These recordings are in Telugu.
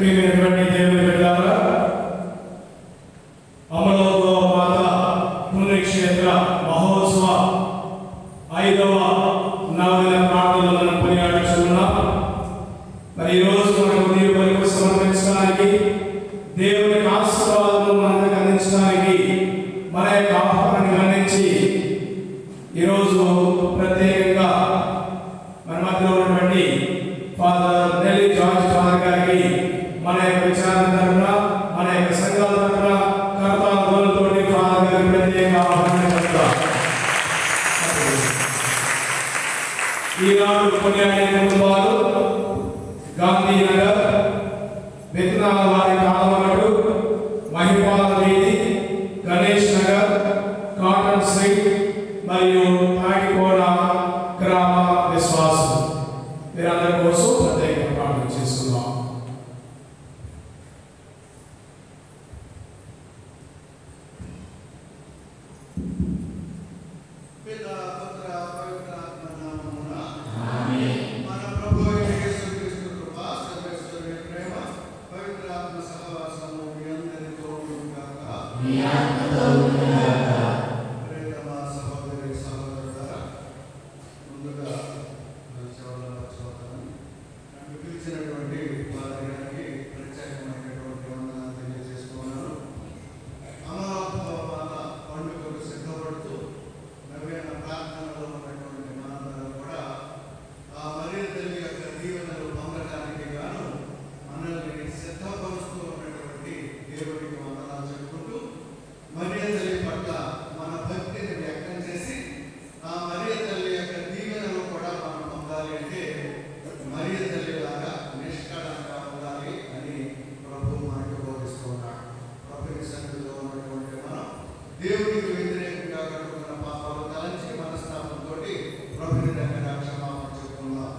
ప్రియమైనటువంటి దేవుని బిడ్డలారా, అమలోగో మాత పుణ్యక్షేత్ర మహోత్సవ 5వ నవదిన ప్రార్థనలను కొనియాడుచున్నాం. మరి ఈరోజు మనకు ఉదయం వరకు సమర్పించడానికి, దేవుని ఆశీర్వాదాలను మనకు అందించడానికి మన యొక్క ఆహ్వానాన్ని గమనించి ఈరోజు ప్రత్యేకంగా మన మధ్యలో ఉన్నటువంటి ఫాదర్ నెల్లీ జార్జ్ ఫాదర్ గారికి మన యొక్క విచారణ తరఫున, మన యొక్క సంఘాల తరఫున కర్తాలతోటి ఫాదర్ గారికి ప్రత్యేక ఆహ్వానం చెప్తాం. ఈనాడు కొనియాడే కుటుంబాలు గాంధీనగర్, విత్తనాల వారి కాలమగడు, మహిపాల వీధి, గణేష్ నగర్, కాటన్ స్ట్రీట్ మరియు తాటికోడ గ్రామ విశ్వాసం. వీరందరి కోసం ప్రత్యేక ప్రార్థన చేసుకుందాం. దేవునికి వ్యతిరేకంగా కట్టుకున్న పాపాలు తలంచి మనస్తాపంతో ప్రభుని దగ్గర క్షమాపణ చెప్పుకుందాం.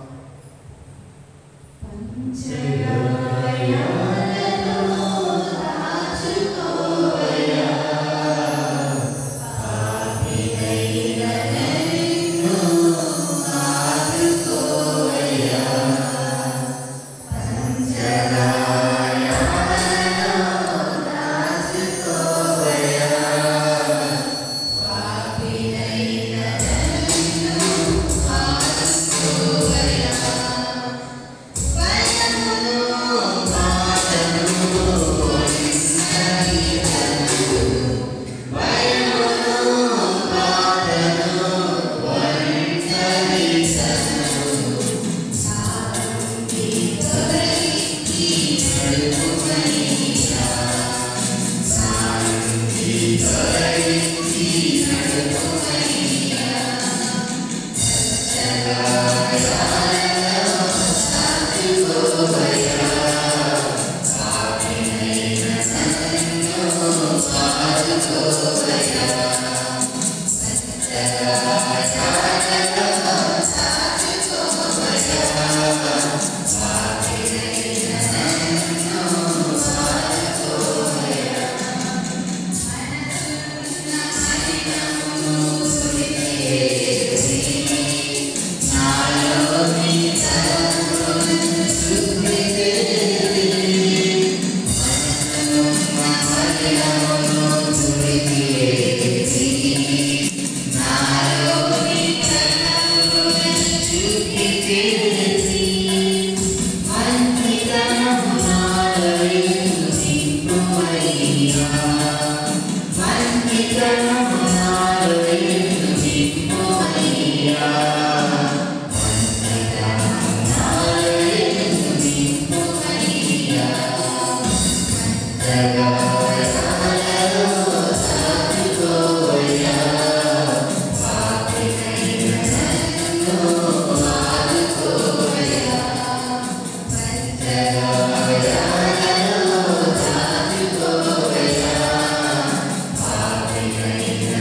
Amen.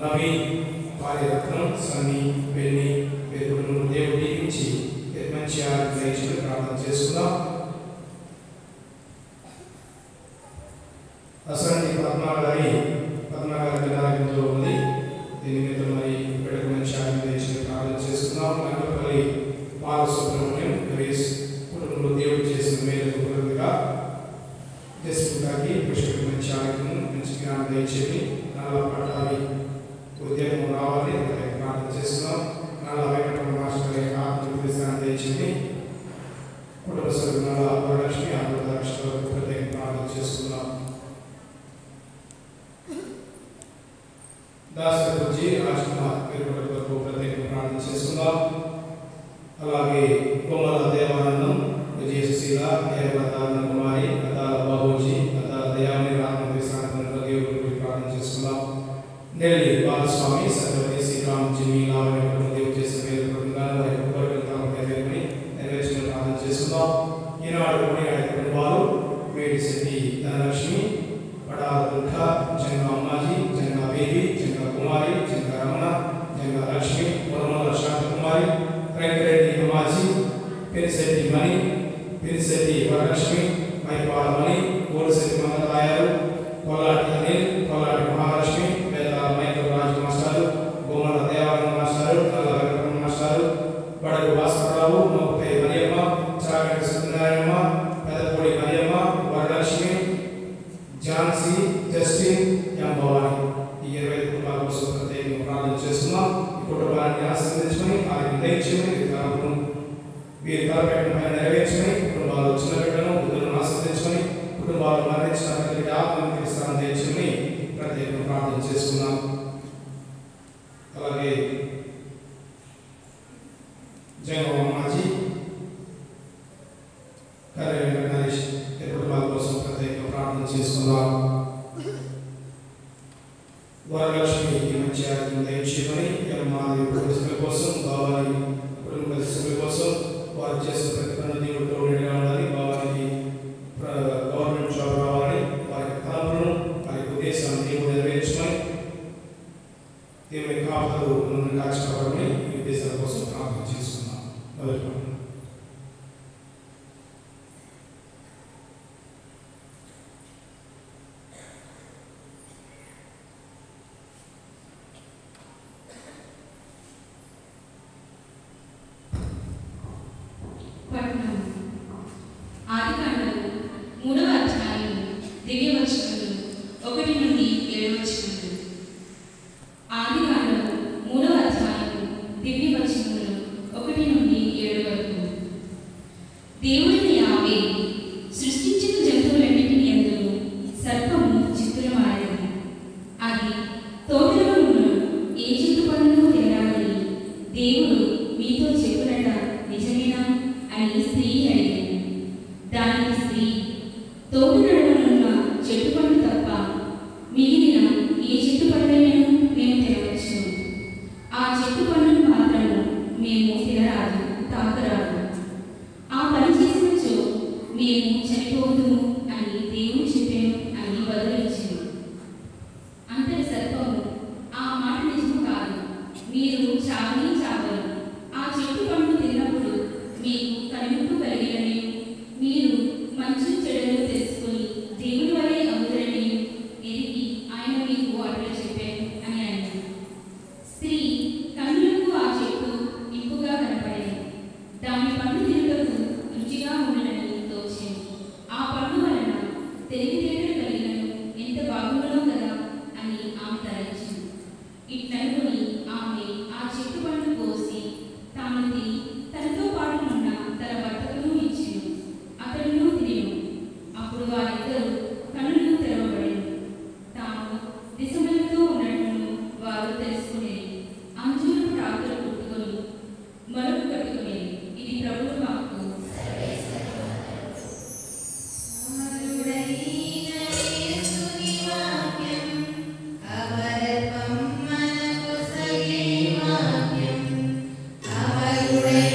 నవీన్ పారిరత్నం సన్నీ పెన్ని పేరును దేవుడు దీవించి మంచి ఆరోగ్యం ప్రార్థన చేసుకుందాం. అసలు పద్మగారి దినాలయంలో ఉంది. దీని మీద మరి ఇప్పటికి మంచి ఆరోగ్యం ప్రార్థన చేసుకుందాం. రంగపల్లి బాలసుబ్రహ్మణ్యం గ్రేస్ కుటుంబంలో దేవుడు చేసిన మేలకు గురువుగా చేసుకుంటానికి పుష్పకి మంచి ఆరోగ్యం మంచి జ్ఞానం దయచేసి నల్ల పట్టాలి ఉద్యోగం రావాలి ప్రార్థన చేస్తున్నాం. నల్ల వెంకట మాస్టర్ యొక్క ఆత్మవిశ్వాసం దయచేసి కుటుంబ సభ్యుల వరలక్ష్మి ఆత్మదక్షలకు ప్రత్యేక ప్రార్థన చేసుకున్నాం. దాసరి రాజ్కుమార్ వీరులకు ప్రత్యేక ప్రార్థన చేసుకుందాం. అలాగే కొమ్మల దేవానందం విజయశీల దేవదాన కుమారి అదాల బాబూజీ అదాల దయామణి ఆత్మవిశ్వాసం దేవుడికి ప్రార్థన చేసుకుందాం. నెల్లి బాలస్వామి సత్యవతి శ్రీరామ్ జిమి లావణ్య దేవుడు చేసిన వేరు నెరవేర్చిన ప్రార్థన చేసుకుందాం. ఈనాడు కుటుంబాలు వేడి శెట్టి ధనలక్ష్మి పడాల దుర్గ జంగా అమ్మాజీ జంగా బేబీ జంగా కుమారి జంగా రమణ జంగా లక్ష్మి పురమల శాంతకుమారి రంగిరెడ్డి అమ్మాజీ పెరిశెట్టి మణి పెరిశెట్టి వరలక్ష్మి మైపాల మణి గోడిశెట్టి మంగళరాయాలు కోలాటి అనిల్ కోలాటి మహాలక్ష్మి వేదాల మైకల్ రాజు మాస్టారు బొమ్మల దేవాలయ మాస్టారు నల్ల వెంకట మాస్టారు బడగు భాస్కరరావు నోపై మరియమ్మ చాగంటి సత్యనారాయణమ్మ పెదపూడి మరియమ్మ వరలక్ష్మి ఝాన్సీ జస్టిన్ ఎం భవాని ఈ 20 కుటుంబాల కోసం ప్రత్యేకంగా ప్రార్థన చేస్తున్నాం. ఈ కుటుంబాన్ని ఆశీర్వదించమని వారికి దయచేయమని వీరి తలపెట్టిన నెరవేర్చమని కుటుంబాలు చిన్న బిడ్డను బుద్ధులను ఆశీర్వదించమని కుటుంబాలు మరణించిన ప్రతి ఆత్మను విశ్రాంతి దయచేయమని ప్రత్యేకంగా ప్రార్థన చేసుకున్నాం. అలాగే జగమాజీ నరేష్ కుటుంబాల కోసం ప్రత్యేకంగా ప్రార్థన చేసుకున్నాం. వరలక్ష్మి మంచి ఆరోగ్యం దయచేయమని మాది కుటుంబ కోసం బాబాని కుటుంబ సభ్యుల కోసం వారు చేసిన ప్రతి పని దేవుడు తోడుగా ఉండాలి. బాబానికి గవర్నమెంట్ జాబ్ రావాలని వారి తలపులను వారి ఉద్దేశాన్ని దేవుడు నెరవేర్చమని దేవుని కాపులు కాచుకోవాలని ఈ ఉద్దేశాల కోసం ప్రార్థన చేసుకున్నాం. ఆదికాండము 3వ అధ్యాయం దివ్యవచనములు 1 నుండి 7 వచనములు. ఆదికాండము 3వ అధ్యాయం దివ్యవచనములు 1 నుండి 7 వరకు. దేవుడైన యావే సృష్టించిన జంతువులన్నిటిని యందును సర్పము చిత్తులమాడినది. అది తోటలో ఉన్న ఏ చెట్టు పండును తినరాదని దేవుడు మీతో చెప్పునట నిజమేనా అని స్త్రీ అడిగాను. దానికి స్త్రీ, తోట నడుమనున్న చెట్టు పండు తప్ప మిగిలిన ఏ చెట్టు పండును మేము తినవచ్చు. ఆ చెట్టు పండును మాత్రము మేము తినరాదు, తాకరాదు. ఆ పని చేసినచో మేము చనిపోదుము అని దేవుడు చెప్పాను అని బదులిచ్చాను. అంతటి సర్పము, ఆ మాట నిజము కాదు, మీరు చావని చావరు. ఆ చెట్టు పండు తిన్నప్పుడు మీకు కనువిప్పు కలిగినని మీరు మంచి చెడులు తెలుసుకుని దేవుని వలె అవుతారని ఎరిగి ఆయన మీకు అట్లా చెప్పాను అని అన్నాడు. స్త్రీ కన్నులకు ఆ చెట్టు ఇంపుగా కనపడేది. దాని పండు తినుటకు రుచిగా ఉండనని తోచింది. ఆ పండు వలన తెలివితేటలు కలిగినను ఎంత బాగుండలో కదా అని ఆమె తలచింది. ఇట్లనుకుని ఆమె ఆ చెట్టు పండు కోసి తాను తిని తనతో పాటు ఉన్న తన భర్తకును ఇచ్చెను. అతడును తినెను. అప్పుడు వారిద్దరూ కన్నులు తెరవబడెను. తాము దిశములతో ఉన్నట్టు వారు తెలుసుకునేది. అంజూరపు టాకులు కుట్టుకొని మరొక కట్టుకునేది. ఇది ప్రభువు వాక్కు. Amen.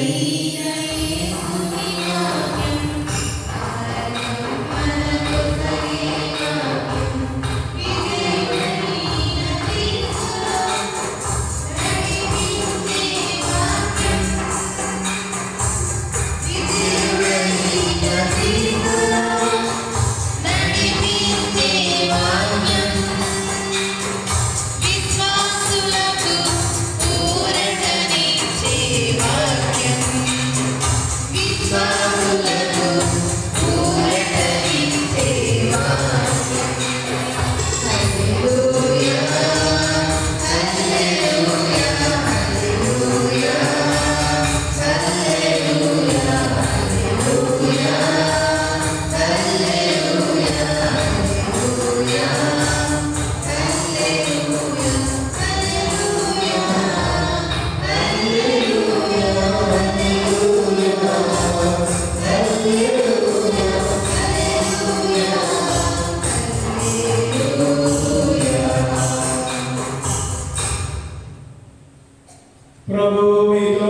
ప్రభు మీతో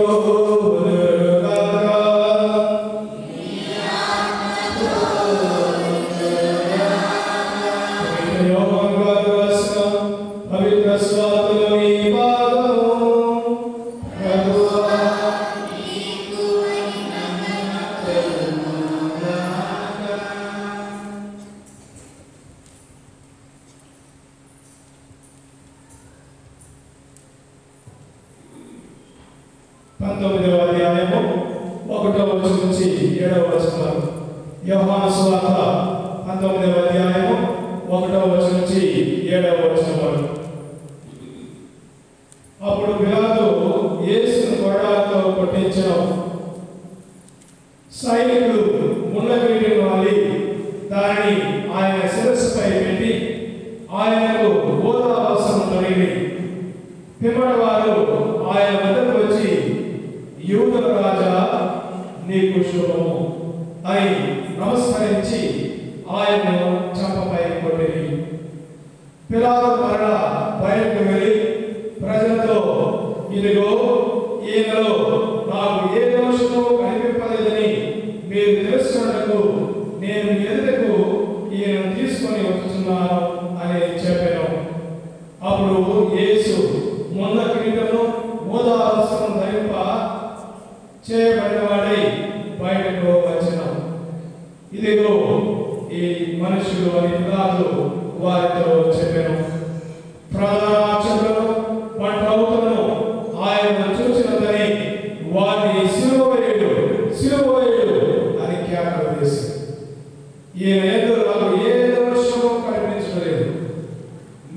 ఉండుగాక. యోహాను గారు రాసిన పవిత్ర సువార్తలోని భాగము. ప్రభువా నీకు పంతొమ్మిదవ అధ్యాయము 1వ వచనం నుంచి 7వ వచనం వరకు. యోహాను సువార్త 19వ అధ్యాయము 1వ వచనం నుంచి 7వ వచనం వరకు. అప్పుడు పిలాతు యేసును కొరడాలతో కొట్టించెను. సైనికులు ముళ్ళ కిరీటం వాలి దానిని ఆయన శిరస్సుపై పెట్టి ఆయనకు ఊదా వస్త్రం తొడిగి పిమ్మట వారు ఆయన వద్దకు వచ్చి, యూదుల రాజా నీకు శుభము అని నమస్కరించి ఆయనను చెంపపై కొట్టిరి. పిలాతు మరలా బయటకు వెళ్ళి ప్రజలతో, ఇదిగో ఈయనలో నాకు ఏ దోషము కనిపింపలేదని మీరు తెలుసుకున్నకు నేను ఎదుటకు ఈయన తీసుకొని వస్తున్నాను అని చెప్పాను. అప్పుడు యేసు ముళ్ళ కిరీటము ఊదా వస్త్రం ధరింప చేయబడినవాడై బయటకు వచ్చెను. ఇదిగో ఈ మనుషులు అని పిలాతు వారితో చెప్పాను. ప్రధానార్చకులను పంటవులను ఆయన చూసినదని వారిని సిలువ వేయుడు అని కేకలు వేసి, ఈయన ఎదురు నాకు ఏ దోషము కనిపించలేదు,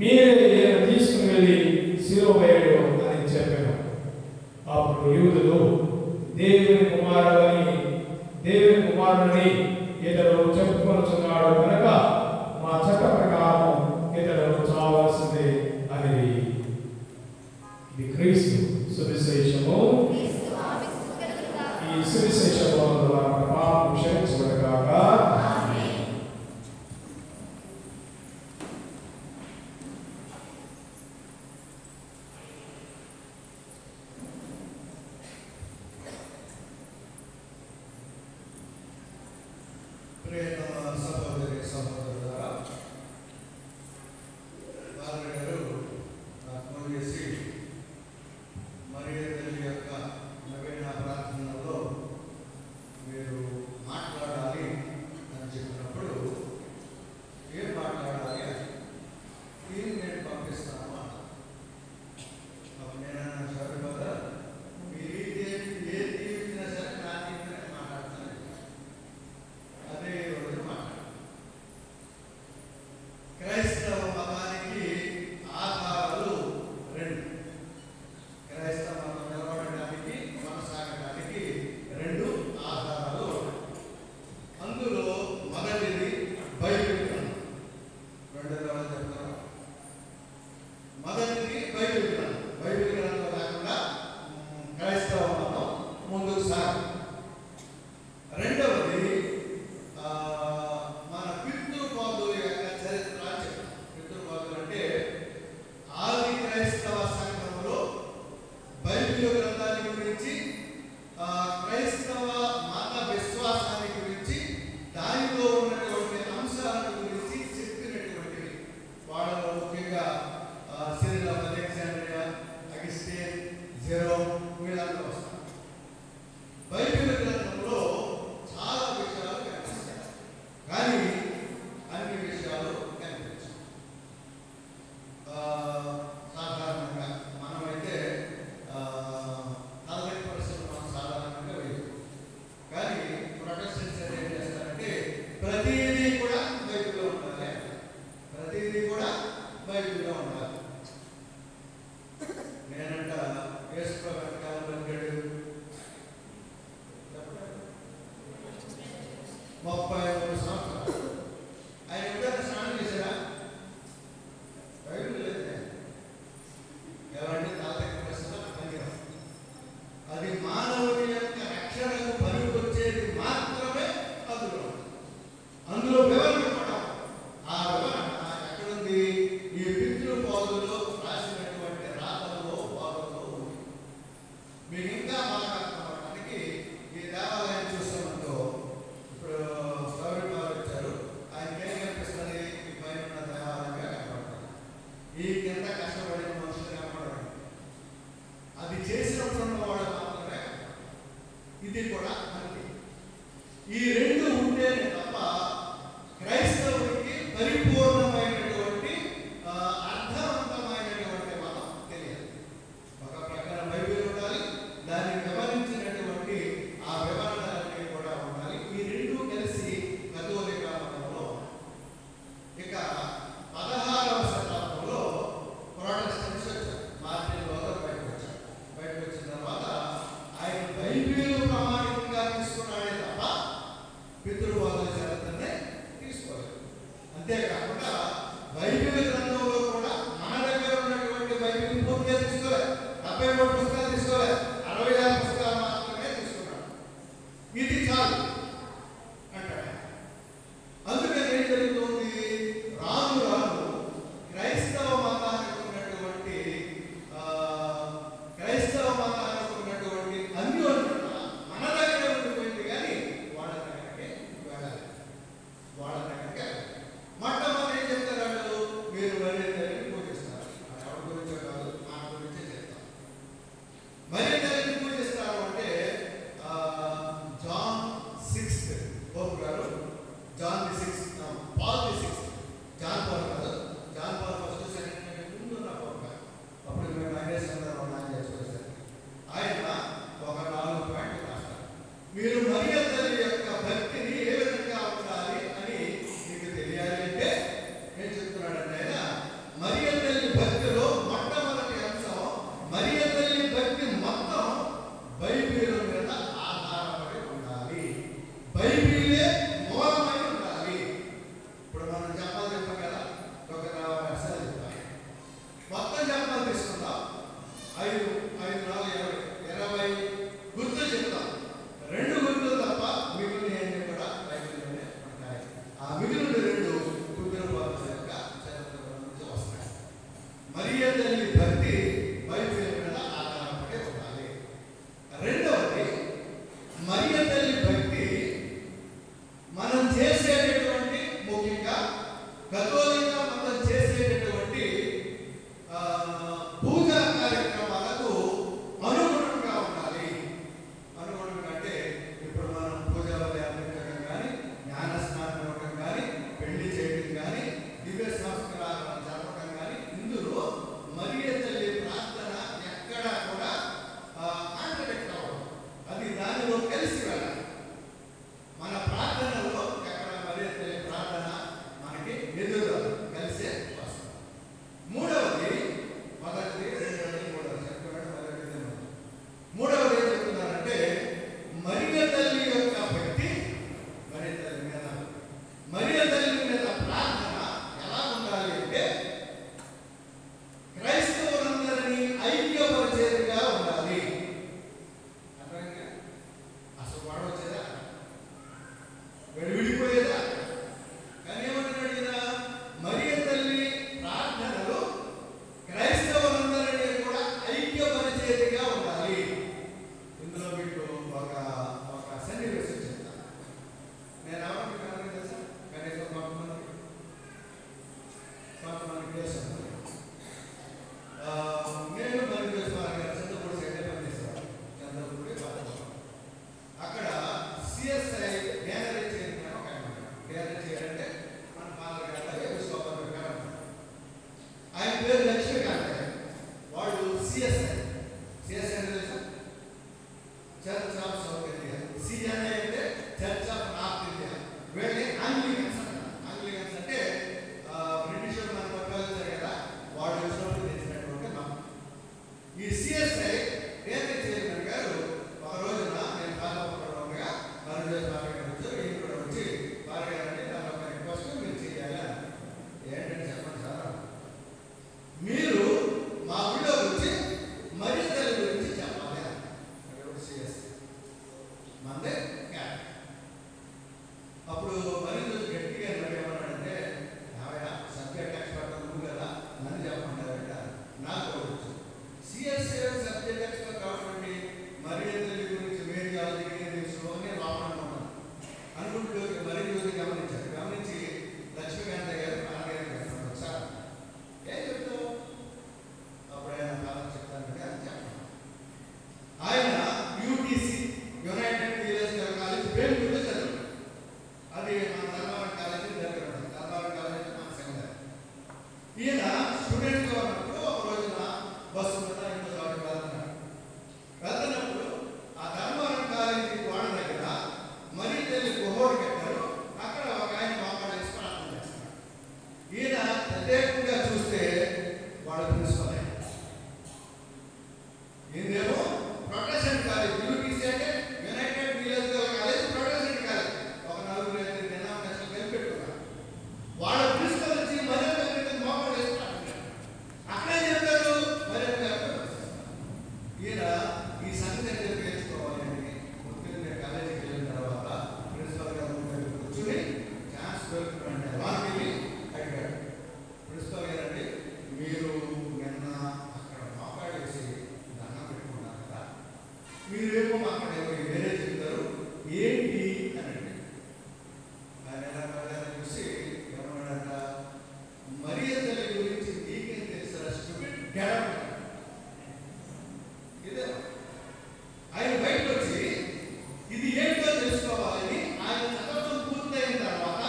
మీరే ఈయన తీసుకుని వెళ్ళి సిలువ వేయుడు అని చెప్పాను. అప్పుడు యూదులు దేవుని కుమారుడని ఇతడు చెప్పుకొనుచున్నాడు కనుక మా చట్ట ప్రకారం ఇతడు చావాల్సిందే అని. ఇది క్రీస్తు సువిశేషము. ఈ సువిశేషము ద్వారా పాపం క్షమించబడగాక. సహోదరి సహోదరులారా, వారు నాకు ఫోన్ చేసి మరియ తల్లి యొక్క నవీన ప్రార్థనలో మీరు మాట్లాడాలి అని చెప్పినప్పుడు ఏం మాట్లాడాలి అని దీన్ని నేను పంపిస్తాను అన్నమాట. అప్పుడు నేను సరే కదా మీరు ఏ తీర్చినా సరే నా తీర్చిన మాట్లాడతాను. అదే రోజు మాట్లాడు. క్రైస్తవ మతానికి ఆధారాలు రెండు. క్రైస్తవ మతం నిలబడడానికి కొనసాగడానికి రెండు ఆధారాలు. అందులో మొదటిది బైబిల్ గ్రంథం. రెండోది చెప్తారు. మొదటిది బైబిల్ గ్రంథం. బైబిల్ గ్రంథం లేకుండా క్రైస్తవ మతం ముందుకు సాగు. రెండవది మన పితృపాదుల యొక్క చరిత్ర చెప్తాం. పితృపాదులు అంటే ఆది క్రైస్తవ సంఘంలో బైబిల్ గ్రంథాన్ని గురించి, క్రైస్తవ మత విశ్వాసాన్ని గురించి, దానిలో ఉన్నటువంటి అంశాల గురించి చెప్పినటువంటివి. వాళ్ళలో ముఖ్యంగా Cyril of Alexandria, Augustine, Jerome వీళ్ళందరూ వస్తారు. బైబిల్ గ్రంథంలో చాలా విషయాలు కనిపిస్తాయి, కానీ అన్ని విషయాలు కనిపించవు. సాధారణంగా మనమైతే 40% మనం సాధారణంగా వేయం. కానీ ప్రొటెస్టెంట్స్ ఏం చేస్తారంటే ప్రతిదీ కూడా బైబిల్లో ఉండాలి, ప్రతిదీ కూడా బైబిల్లో ఉండాలి. నేనంట యేసు ప్రభు కాలంలో 33 సంవత్సరాలు ఆయన ఎప్పుడైనా స్నానం చేశారా? బైబిల్ లేదు. ఎవరంటే తాతకి ప్రశ్న అడిగాం. అది మానవుని యొక్క రక్షణకు పనికొచ్చేది మాత్రమే అందులో వివరణ కూడా. ఆ వివరణ ఎక్కడుంది? ఈ పితృపాదులో రాసినటువంటి రాతల్లో పాదల్లో ఉంది. ఈ సిఎస్ఐ ఏపీ చైర్మన్ గారు ఒక రోజున నేను కాకపోవడంగా మరోజు వచ్చి ఈయన కూడా వచ్చి పాల్గొనండి నా ఒక రిక్వెస్ట్ మీరు చేయాలి ఏంటంటే చెప్పండి సార్, మీరు మా ఊళ్ళో వచ్చి మర్యాదల గురించి చెప్పాలి. సిఎస్ మందే అప్పుడు మరింత గట్టిగా ఏమన్నాడంటే, సబ్జెక్ట్ ఎక్స్పర్ట్ నువ్వు కదా నన్ను చెప్పమంటారంట. నాకు సిఎస్ఏ సబ్జెక్ట్ ఎక్స్పర్ట్ కాబట్టి మర్యాదల గురించి వేరే లోపల ఉన్నాను అనుకుంటూ మరీ రోజు గమనించి లక్ష్మీకాంత గారు నాన్నగారు చెప్పారు, సార్ ఏం చెప్తావు? అప్పుడు ఆయన కాలం చెప్తానంటే అని చెప్పాను. ఆయన యూటీసీ యునైటెడ్ థియలాజికల్ కాలేజ్ బెంగళూరులో చదివాడు. అది మన ధర్మవరం కాలేజీ దగ్గర ఉంటుంది. ధర్మవరం కాలేజీ మన సెకండరీ. ఈయన స్టూడెంట్గా ఉన్నప్పుడు ఒక రోజున బస్సు మీద ఇంకో చోటుకు వెళ్తున్నప్పుడు ఆ ధర్మవరం కాలేజీ గోడ దగ్గర మరీ తల్లి గుహోడు కట్టారు. అక్కడ ఒక ఆయన మాట్లాడేసి ప్రార్థన చేస్తున్నారు. ఈయన ప్రత్యేకంగా చూస్తే వాళ్ళ ప్రిన్సిపల్ ఈయనేమో ప్రొటెస్టెంట్ కాలేజ్, యూటీసీ అంటే United theological college, Protestant college. ఒక 4-5 డినామినేషన్లు కలిపెట్టుకున్నారు. వాళ్ళ ప్రిన్సిపల్ వచ్చి మర్యాద మోకాలు వేసి ప్రార్థన అక్కడే చెప్తారు మర్యాద. ఈయన ఈ సంగతి అయితే తెలుసుకోవాలని పొద్దున్నే కాలేజీకి వెళ్ళిన తర్వాత ప్రిన్సిపల్ గారు కూర్చుని ఛాన్స్ దొరుకుతుంటే వాళ్ళకి అడిగాడు, ప్రిన్సిపల్ గారు అండి మీరు నిన్న అక్కడ మోకాడేసి దండం పెట్టుకున్నారు కదా, మీరేమో అక్కడ వేరే చెప్తారు ఏంటి అని అడిగాడు. ఆయన ఎలా చూసి ఏమన్నాడంట, మర్యాదల గురించి నీకేం తెలుసా స్టూడెంట్ గెడవ. ఇదే ఆయన బయటకు వచ్చి ఇది ఏంటో తెలుసుకోవాలని ఆయన చదవడం పూర్తయిన తర్వాత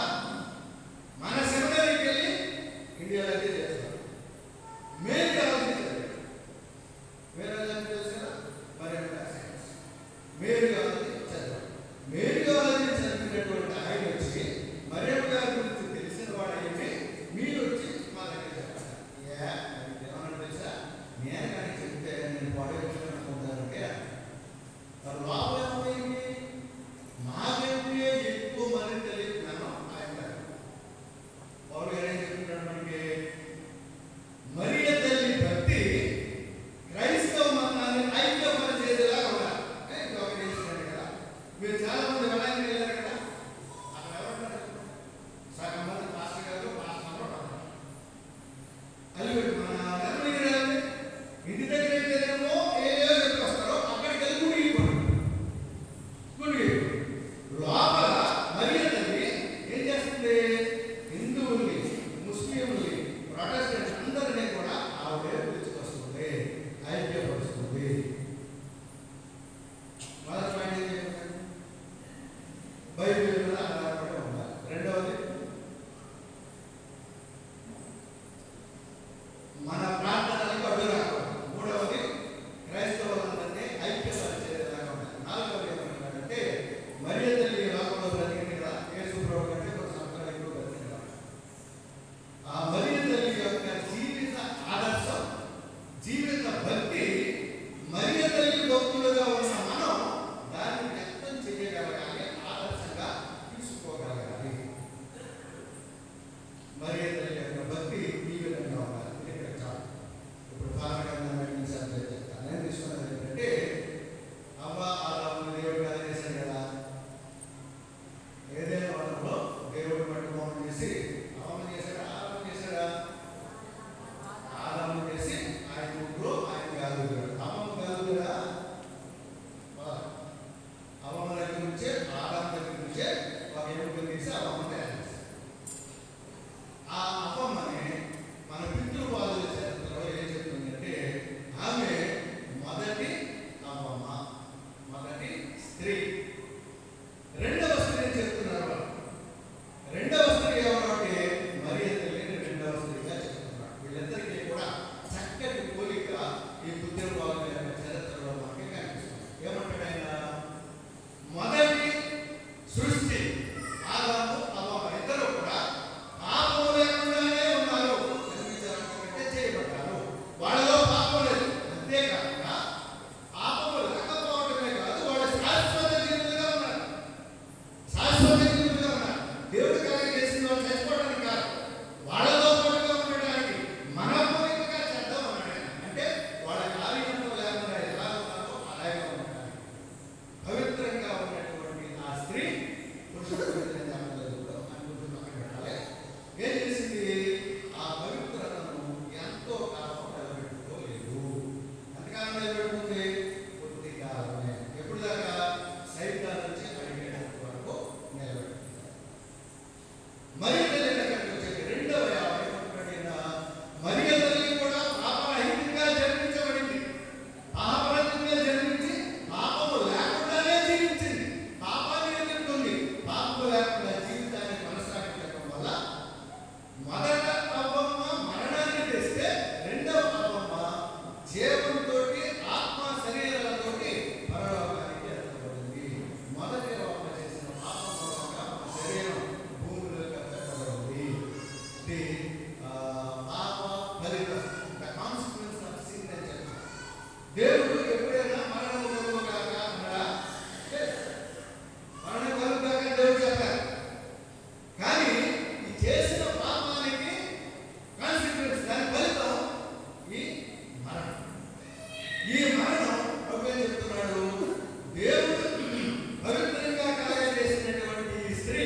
మన సెమినరీకి వెళ్ళి ఇండియాలో అయితే చేస్తారు. మేలు ఆలోచించారు, వేరే తెలుసా మరి మేలు ఆలోచించారు. మేలు ఆలోచించినటువంటి ఆయన వచ్చి మర్యాద గారి గురించి తెలిసిన వాడైతే మీరు వచ్చి మా దగ్గర చెప్పారు. ఏమన్నా తెలుసా, నేను కానీ చెప్తే నేను పాడేసుకుంటానంటే లోపలేమైంది మాకంటే ఎక్కువ మంది తెలియదు. నన్ను ఆయన పౌరు గారు ఏం చెప్తున్నాడు మనకి, మరియ తల్లి భక్తి క్రైస్తవ మతాన్ని ఐక్యపరిచేదిలా ఉండాలి. ఇంకొకటి చేస్తున్నాడు కదా, మీరు చాలా మంది వెళ్ళడానికి వెళ్ళారు కదా, అక్కడ ఎవరున్నారు? సగం మంది పాస్టర్ గారు అది మన ధర్మగిరి ఇంటి దగ్గర అయితేనేమో ఏ దేవుడు ఎప్పుడైనా మరణం కలుగుగాక అన్నాడా? మరణం కలుగుగాక దేవుడు చెప్పారు. కానీ ఈ చేసిన పాపానికి కాన్సిక్వెన్స్, దాని ఫలితం ఈ మరణం. ఈ మరణం ప్రభు ఏం చెప్తున్నాడు? దేవుడు పవిత్రంగా కార్యం చేసినటువంటి ఈ స్త్రీ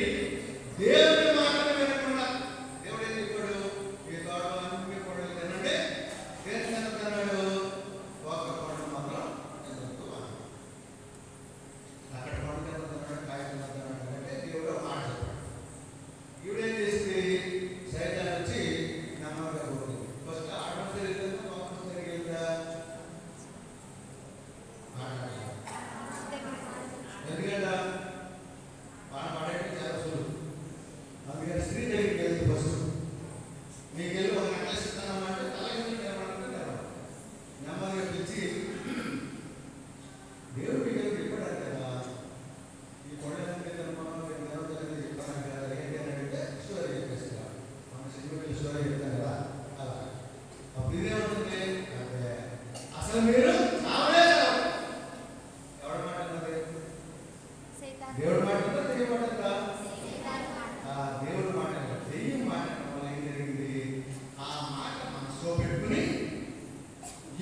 దేవుడి మాటలు వినకుండా, దేవుడు ఏం చెప్పాడు? ఈ తోటలో అన్ని పండుగలు తినండి, దేని తిన్నాడు? ఒక పండు మాత్రం తినొద్దు అన్నాడు. అక్కడ పండు తిన్నాడు, కాయ తిన్నాడు అంటే దేవుడు మాట చెప్పాడు. ఈవిడేం చేసింది? సైతాన్ వచ్చి నమ్మకంగా పోతుంది. ఫస్ట్ ఆడడం జరిగిందా, పాపం జరిగిందా? ఎందుకంటే పాట పాడేది చాలా సులువు. అందుకని స్త్రీ దగ్గరికి వెళ్తే ఫస్ట్ మీకు వెళ్ళి ఒక నెక్లెస్ ఇస్తానమ్మంటే అలాగే నెమ్మదిగా పిలిచి దేవుడు మీకు వెళ్ళి చెప్పాడు కదా, ఈ కొండలన్నీ చెప్పాను కదా, ఏంటంటే స్టోరీ చెప్పేస్తా, మన సినిమా స్టోరీ చెప్తాను కదా అలా. అప్పుడు ఇదేముంటుంది అంటే అసలు మీరు చావే చావు. ఎవరి మాట అన్నది? దేవుడి మాట ఉందా, దెయ్యం మాట ఉందా? దేవుడి మాట, దెయ్యం మాట వల్ల ఏం జరిగింది? ఆ మాట మనసులో పెట్టుకుని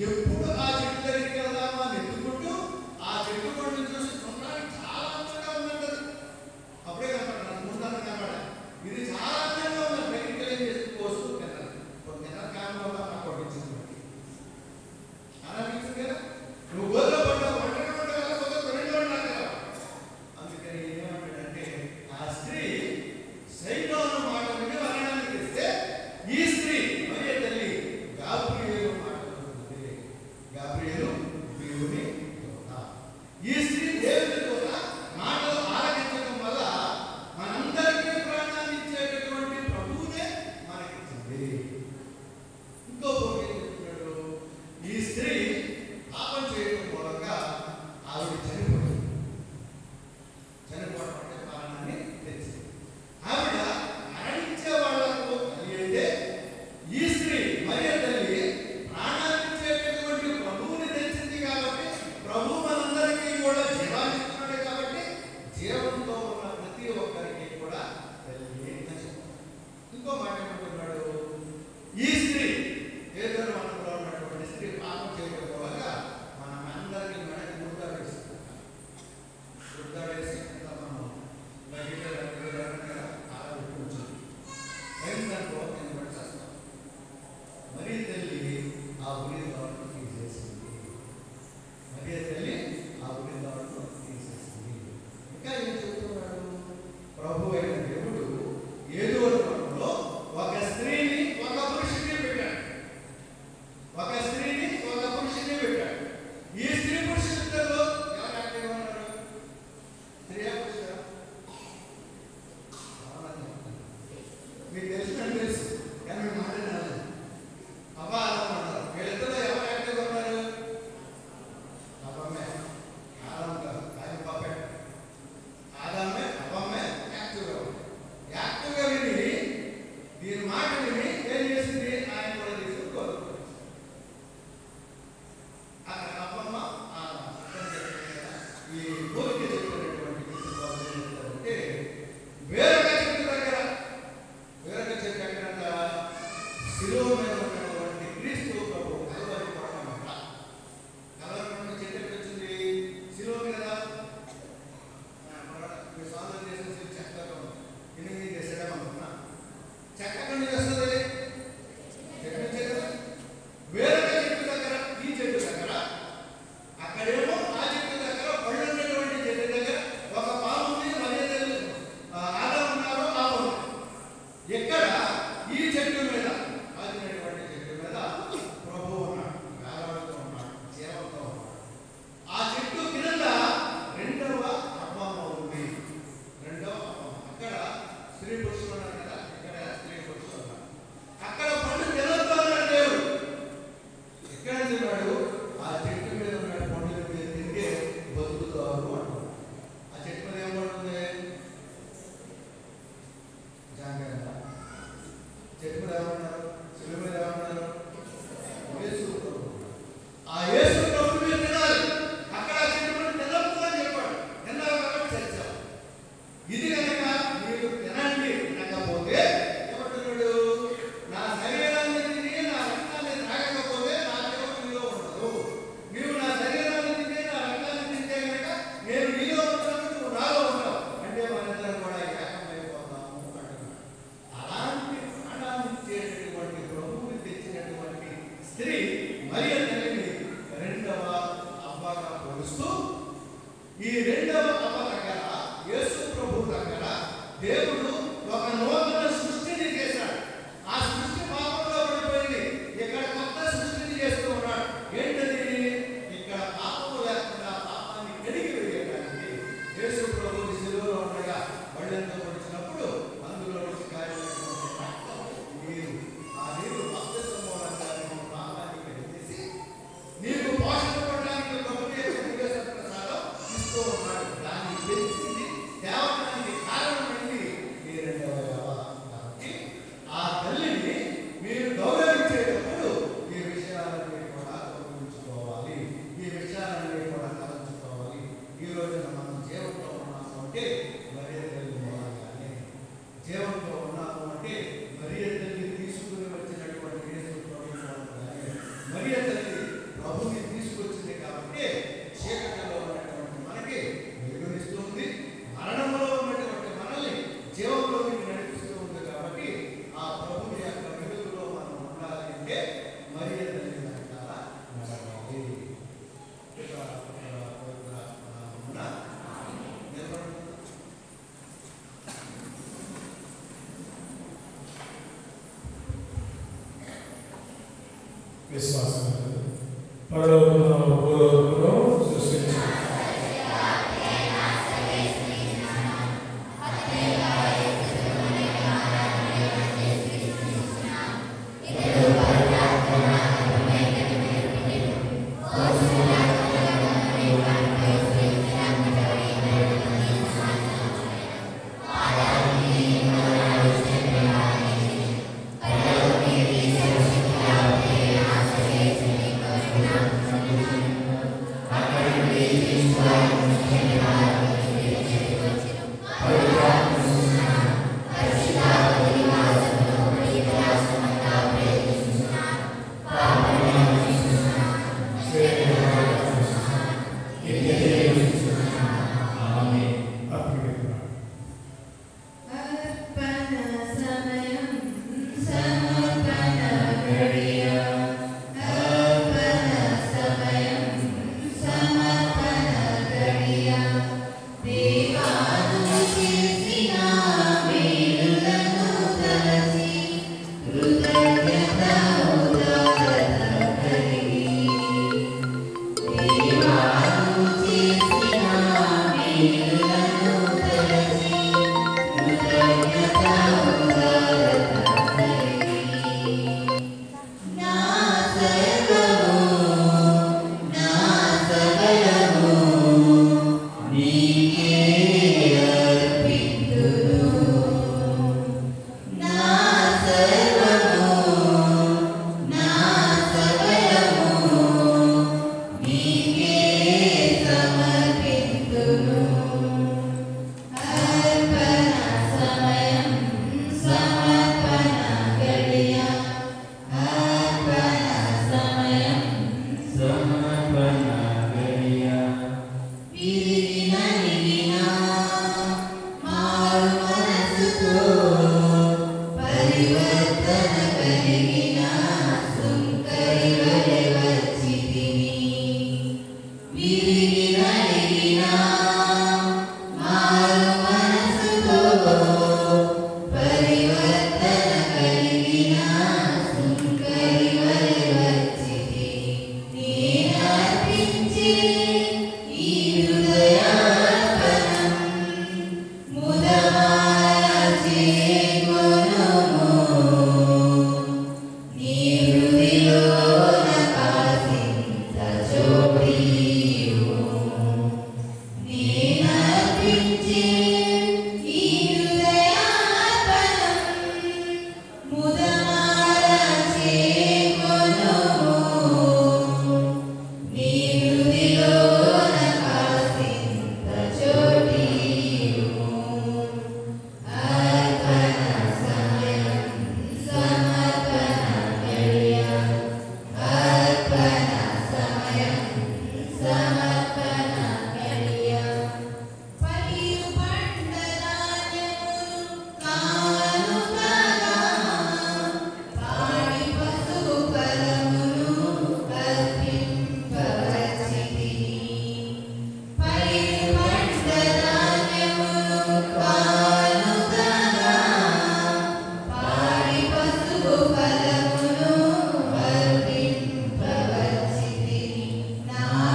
ఎప్పుడు ఆ చెట్టు దగ్గరికి వెళ్దామా అని ఎత్తుకుంటూ ఆ చెట్టు పండు చూసి చూడడానికి చాలా అందంగా ఉందంటది. అప్పుడే కనపడ్డాను, ముందంతా కనపడా, ఇది చాలా అందంగా ఉంది. దగ్గరికి ఏం చేసి వస్తూ తిన్నాను, తిన్న కాలంలో నాకు కొట్టించింది, అనిపించింది కదా. విశ్వాసం పరలోకమున భూలోకములో సృష్టించిన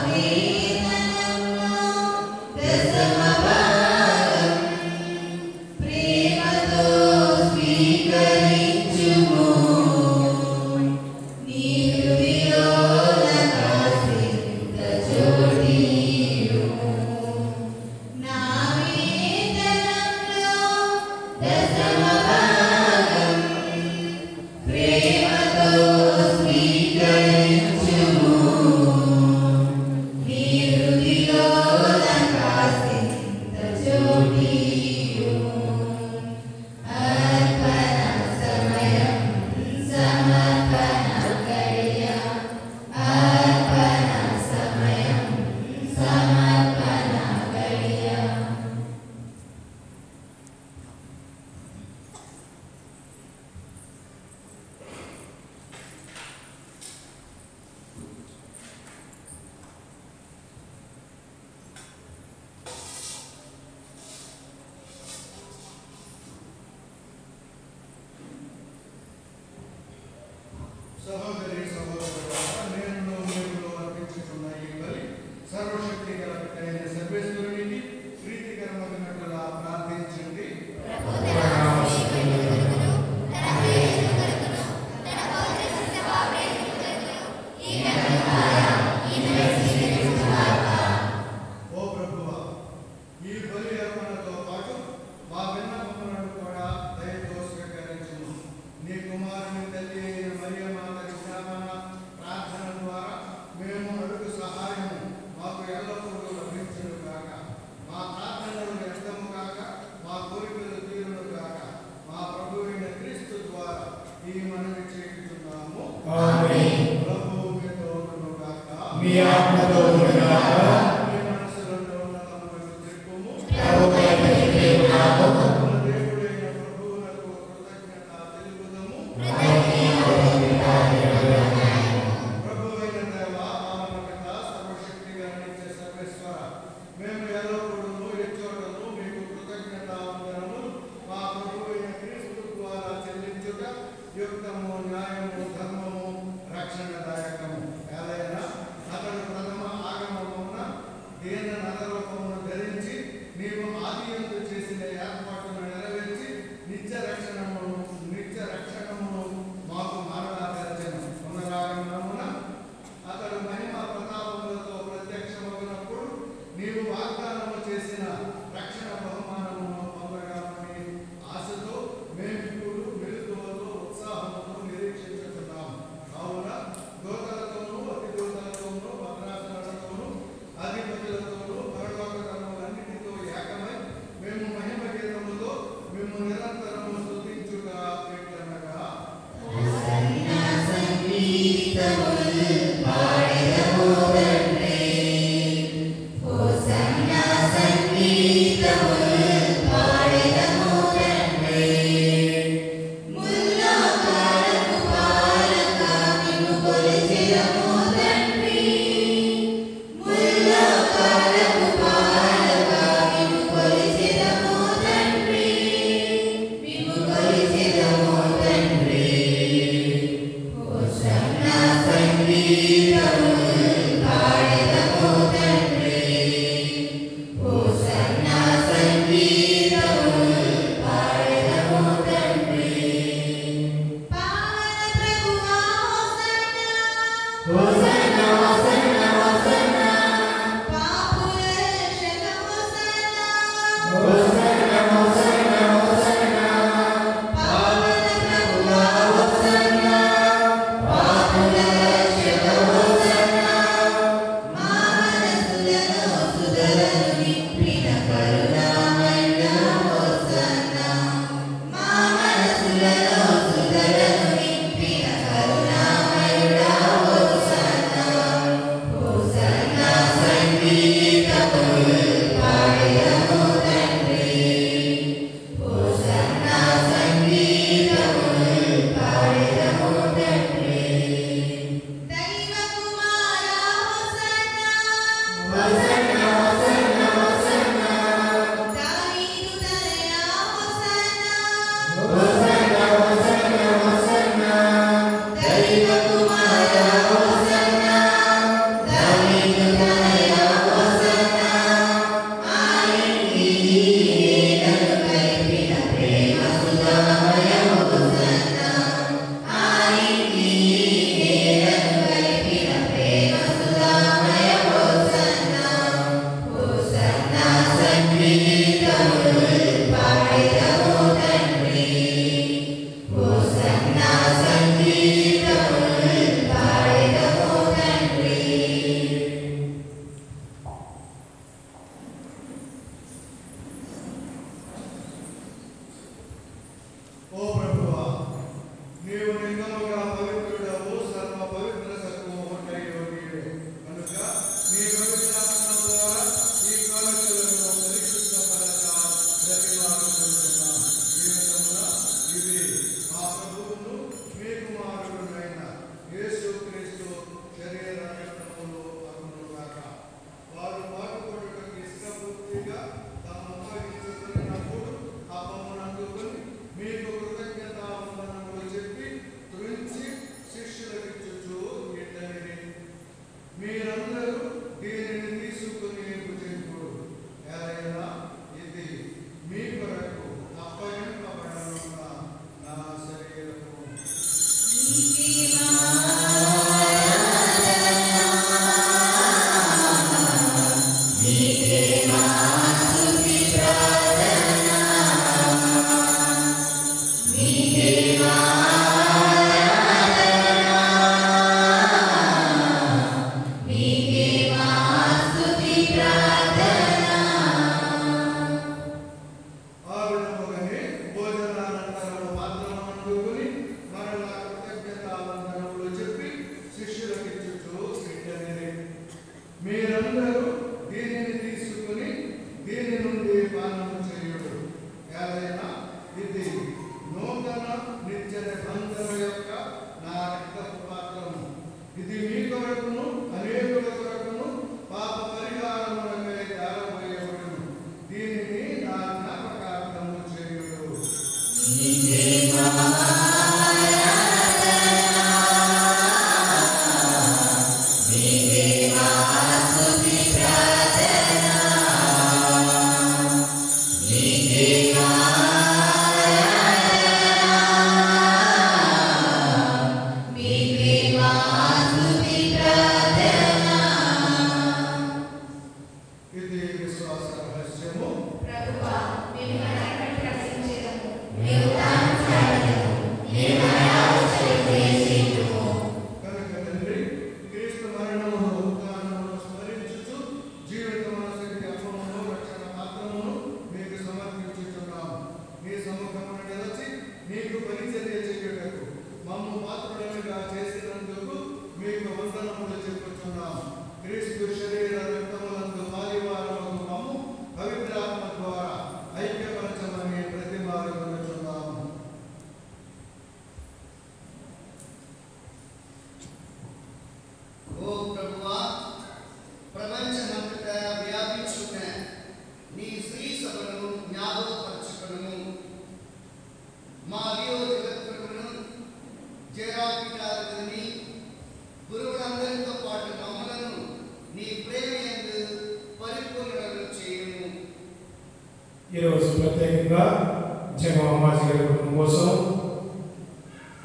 Amen. ఈ ప్రపంచమంతటా వ్యాపించున్న నీ శ్రీ సభను జ్ఞాపకపరచుకును. మా లియో జగద్గురువును జయరాపిటాలని గురువులందరితో పాటు మమ్మలను నీ ప్రేమ యందు పరిపూర్ణులను చేయము. ఈరోజు ప్రత్యేకంగా జగన్ అమ్మాజీ గారి కుటుంబం కోసం,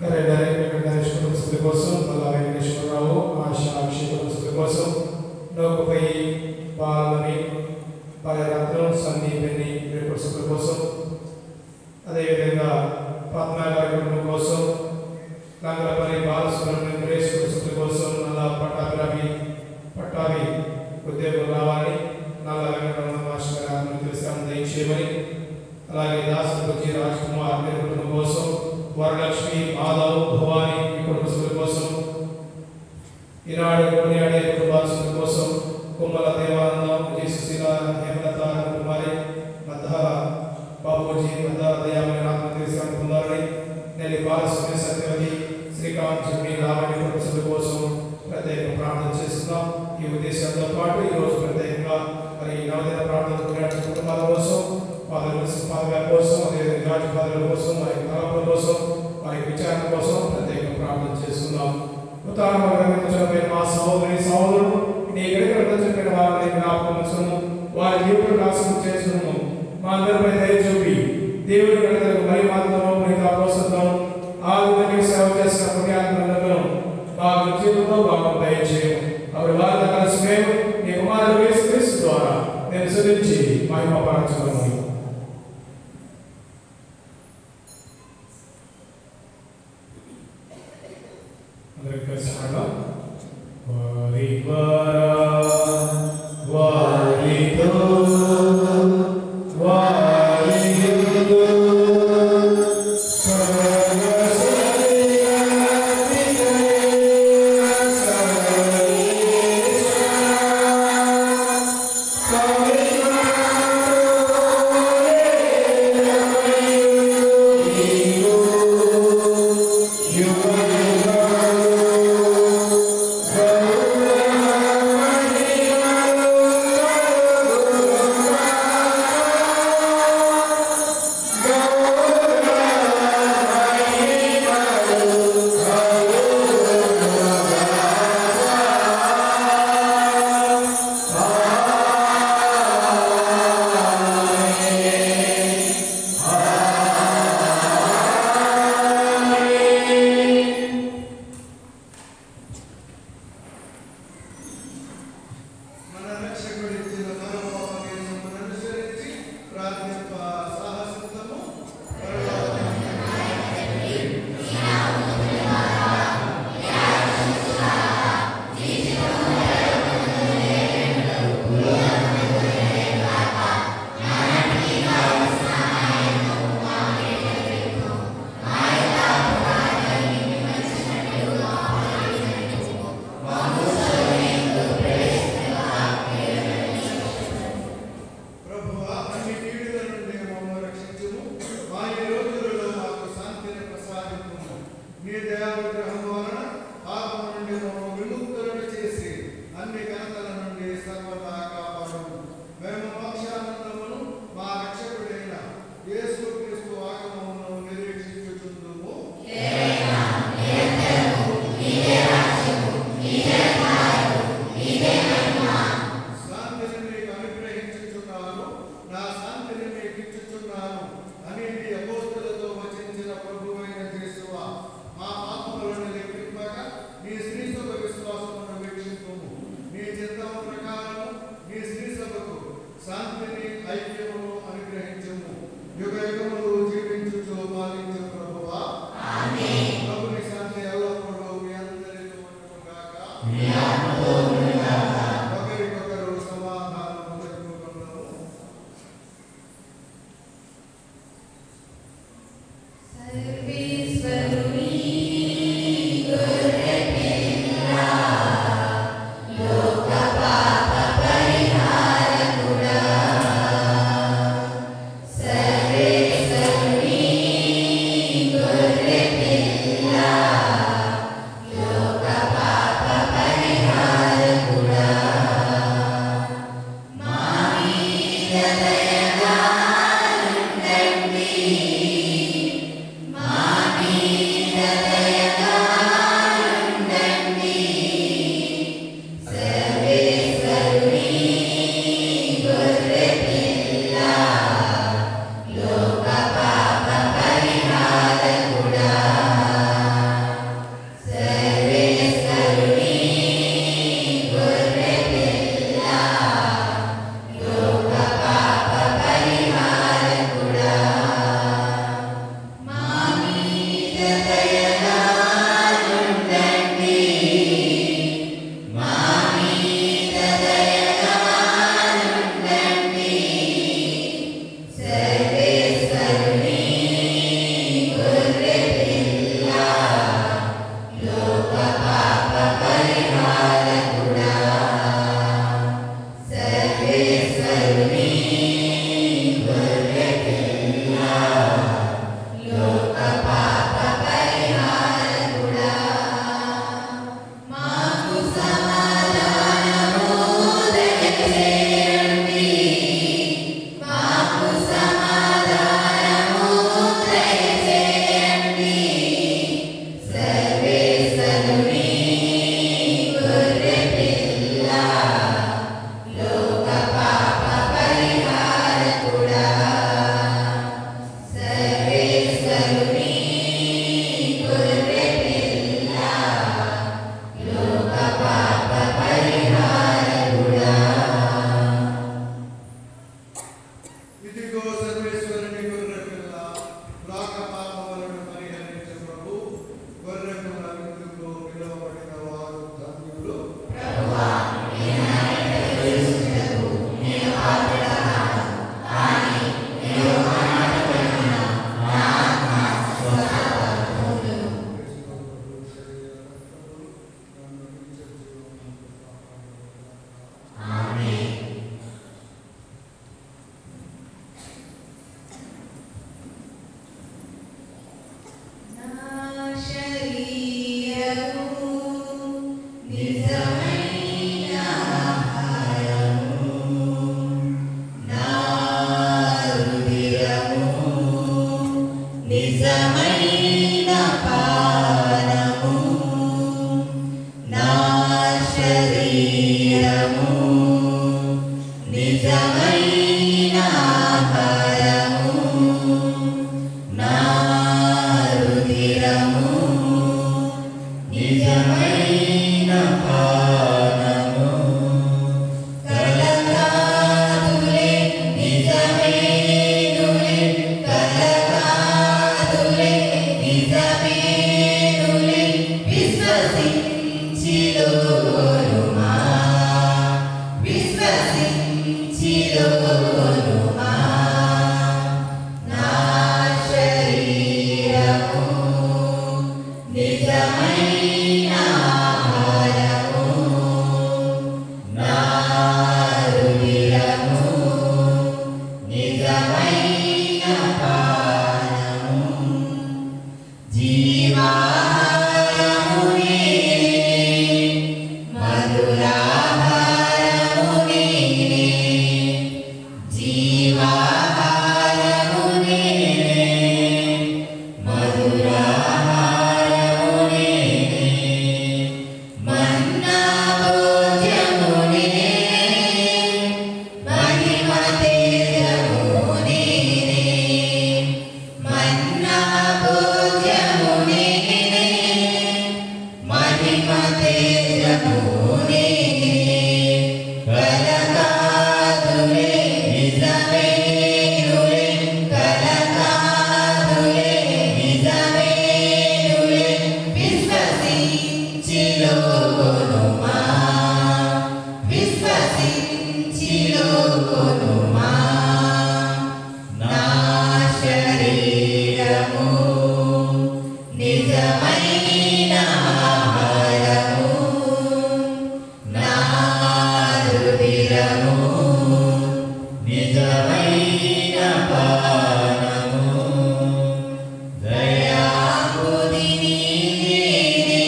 వెంకటేష్ కుటుంబస్తుల కోసం, మల్లా వెంకటేశ్వరరావు, ఆశా అభిషేక్ కుటుంబస్తుల కోసం, నౌకపై బాలని పాలరత్నం సందీపిని కుటుంబస్తుల కోసం, అదేవిధంగా పద్మా గారి కుటుంబం కోసం, లంగలపల్లి బాలసుబ్రహ్మణ్యం సురేష్ కుటుంబస్తుల కోసం, నల్లా పట్టాభి ఉద్యోగం రావాలి, నల్లా వెంకటరమణ మాస్టర్ గారిని తెలుస్తాను దయచేయమని, అలాగే దాసపతి రాజ్ కుమార్ గారి కుటుంబం కోసం, వరలక్ష్మి, మాధవ్, భవాని కుటుంబస్తుల కోసం, ఈనాడు కొనియాడే కుటుంబాల కోసం, కుమ్మల దేవానందం, విజయసుశీల, హేమలత కుమారి, మద్దాల బాబూజీ, మద్దాల దయామణి ఆత్మతీర్థం పొందాలని, నెల్లి బాలస్వామి, సత్యవతి, శ్రీకాంత్, జమ్మి, లావణ్య కుటుంబస్తుల కోసం ప్రత్యేక ప్రార్థన చేస్తున్నాం. ఈ ఉద్దేశంతో పాటు ఈరోజు ప్రత్యేకంగా మరి నవదిన ప్రార్థన కుటుంబాల కోసం, పాదల కోసం, అదేవిధంగా పాదల కోసం, వారి తలపుల కోసం, వారి విచారణ కోసం ప్రత్యేక ప్రార్థన చేస్తున్నాం. మా సహోదరి సహోదరుడు నీ గడికలతో చెప్పిన వారిని జ్ఞాపకం వారి జీవితం నాశనం చేసుకున్నాము. మా అందరిపై దయ చూపి దేవుడి గడికలకు మరి మాత్రం ప్రోత్సాహం ఆరోగ్య సేవ చేసిన పుణ్యాత్మలను బాగా జీవితంలో బాగా దయచేయము. అవి వారి కలిసి మేము నీ కుమారుడు యేసుక్రీస్తు ద్వారా నేను శుద్ధించి మహిమపరచుకున్నాము. Sorry. నిజమైన ఆహారము నా రుధిరము నిజమైన పానము కలకాదులే నిజమేనులే కలకాదులే నిజమేనులే విశ్వసించిలోనుమా విశ్వసించిలోనుమా నా శరీరము నిజమైన ఆహారము నా రుధిరము నిజమైన పానము జీవాహారము నేనే మధురాహారము నేనే జీవాహారము నేనే మధురాహారము నేనే మన్నా భోజ్యము నేనే మహిమ తేజము నేనే మన్నా భోజ్యము నేనే మహిమ తేజము నేనే కలకాదులే నిజమేనులే కలకాదులే నిజమేనులే విశ్వసించిలోనుమా విశ్వసించిలోనుమా నా శరీరము నిజమైన ఆహారము నా రుధిరము నిజమైన పానము దయాబుద్ధిని నేనే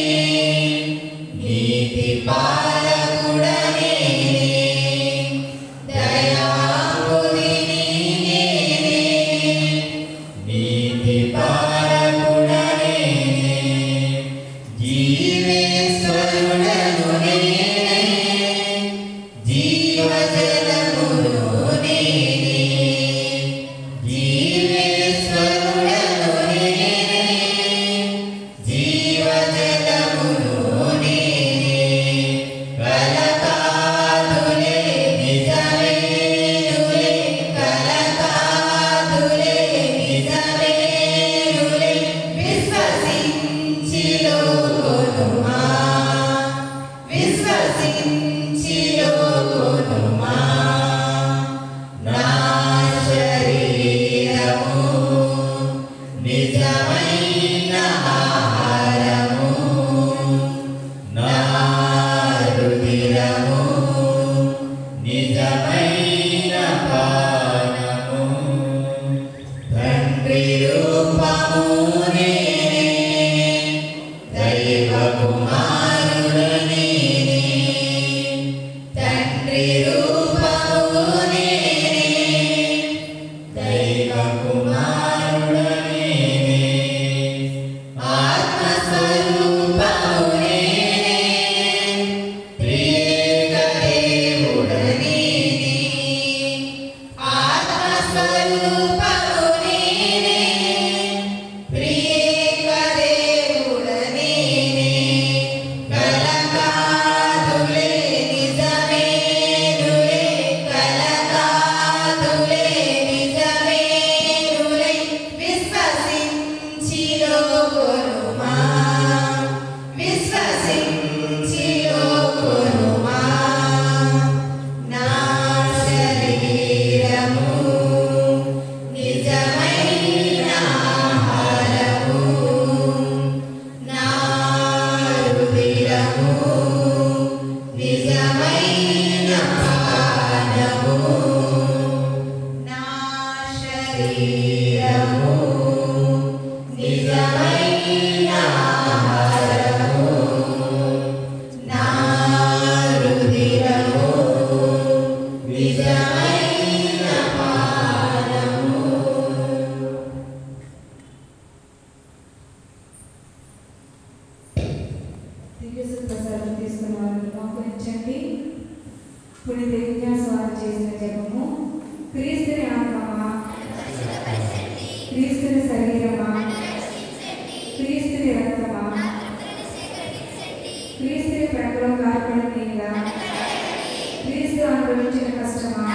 నీతి పాలకుడ నేనే దయాబుద్ధిని నేనే నీతి పాలకుడ నేనే జీవేశ్వరుడను నేనే జీవజలమును నేనే జీవేశ్వరుడను నేనే జీవజలమును నేనే కలకాదులే నిజమేనులే కలకాదులే నిజమేనులే విశ్వసించిలోనుమా విశ్వసించిలోనుమా నా శరీరము నిజమైన ఆహారము నా రుధిరము నిజమైన పానము తండ్రి రూపము నేనే దైవ కుమారుడ నేనే తండ్రి రూపము నేనే దైవ కుమారుడ నేనే ఆత్మస్వరూపము నేనే త్రియేక దేవుడ నేనే విన్యాస వారు చేసిన జపము. క్రీస్తుని ఆత్మమా, క్రీస్తుని శరీరమా, క్రీస్తుని రక్తమా, క్రీస్తుని ప్రకటన కార్పణ మీద, క్రీస్తు అనుభవించిన కష్టమా,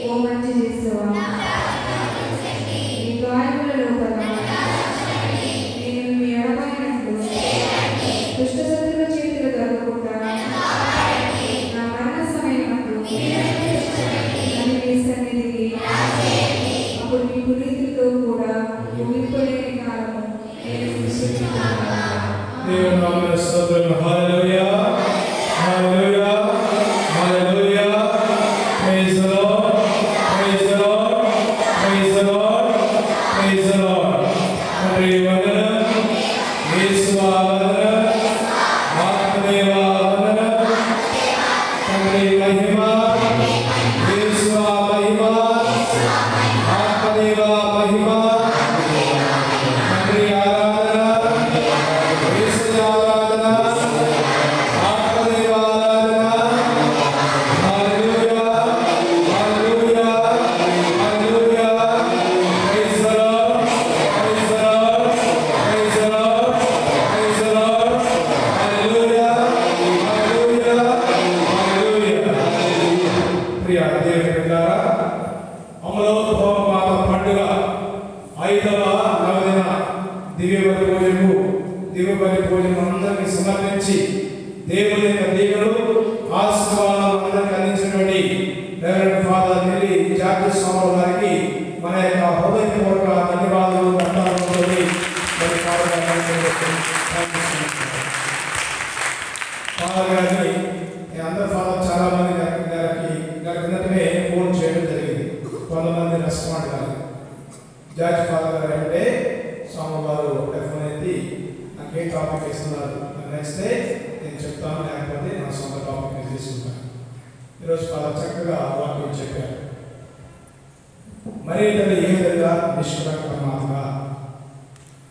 ఓ మంచి చేసేవా, ఈ గాయముల లోపల నేను మీ ఎడమైనట్లు దుష్ట శత్రువుల చేతులు దొరకకుండా నా మరణ సమయమందు నన్ను మీ సన్నిధికి, అప్పుడు మీ పునీతులతో కూడా ముగింపులేని కాలము నేను విశ్వసిస్తున్నాను. దేవుని నామమున స్తోత్రం. Hallelujah, hallelujah, hallelujah. Praise the Lord, praise the Lord, praise the Lord, praise the Lord. తండ్రి వందనం, యేసువా వందనం, ఆత్మదేవా వందనం. తండ్రి మహిమ, యేసువా మహిమ, ఆత్మదేవా మహిమ. తండ్రి ఆరాధన, యేసు ఆరాధన, ఆత్మదేవ ఆరాధన. Hallelujah, hallelujah, hallelujah. Praise the Lord, praise the Lord, praise the Lord, praise the Lord. Hallelujah, hallelujah, hallelujah. ప్రియ దేవుని బిడ్డలారా, అమలోద్భవ మాత పండుగ 5వ నవదిన దివ్యబలి భోజనం అందరికీ సమర్పించి దేవుని యొక్క దీవెనలు ఆశీర్వాదాలు అందరికీ అందించినటువంటి రెవరెండ్ ఫాదర్ నెల్లి జార్జ్ స్వామి గారికి మన యొక్క హృదయపూర్వక ధన్యవాదాలు ఫాదర్ గారిని అందరు ఫాదర్ చాలా మంది కిందటనే ఫోన్ చేయడం జరిగింది. కొంతమంది రెస్పాండ్ కాదు. జార్జ్ ఫాదర్ గారు అంటే స్వామి గారు ఫోన్ ఎత్తి నాకేం టాపిక్ ఇస్తున్నారు నచ్చితే నేను చెప్తాను, లేకపోతే నా సొంత టాపిక్ నేను తీసుకుంటాను. ఈరోజు ఫాదర్ చక్కగా వాక్యం చెప్పారు. మరి తల్లి ఏ విధంగా నిష్కలంకమాతగా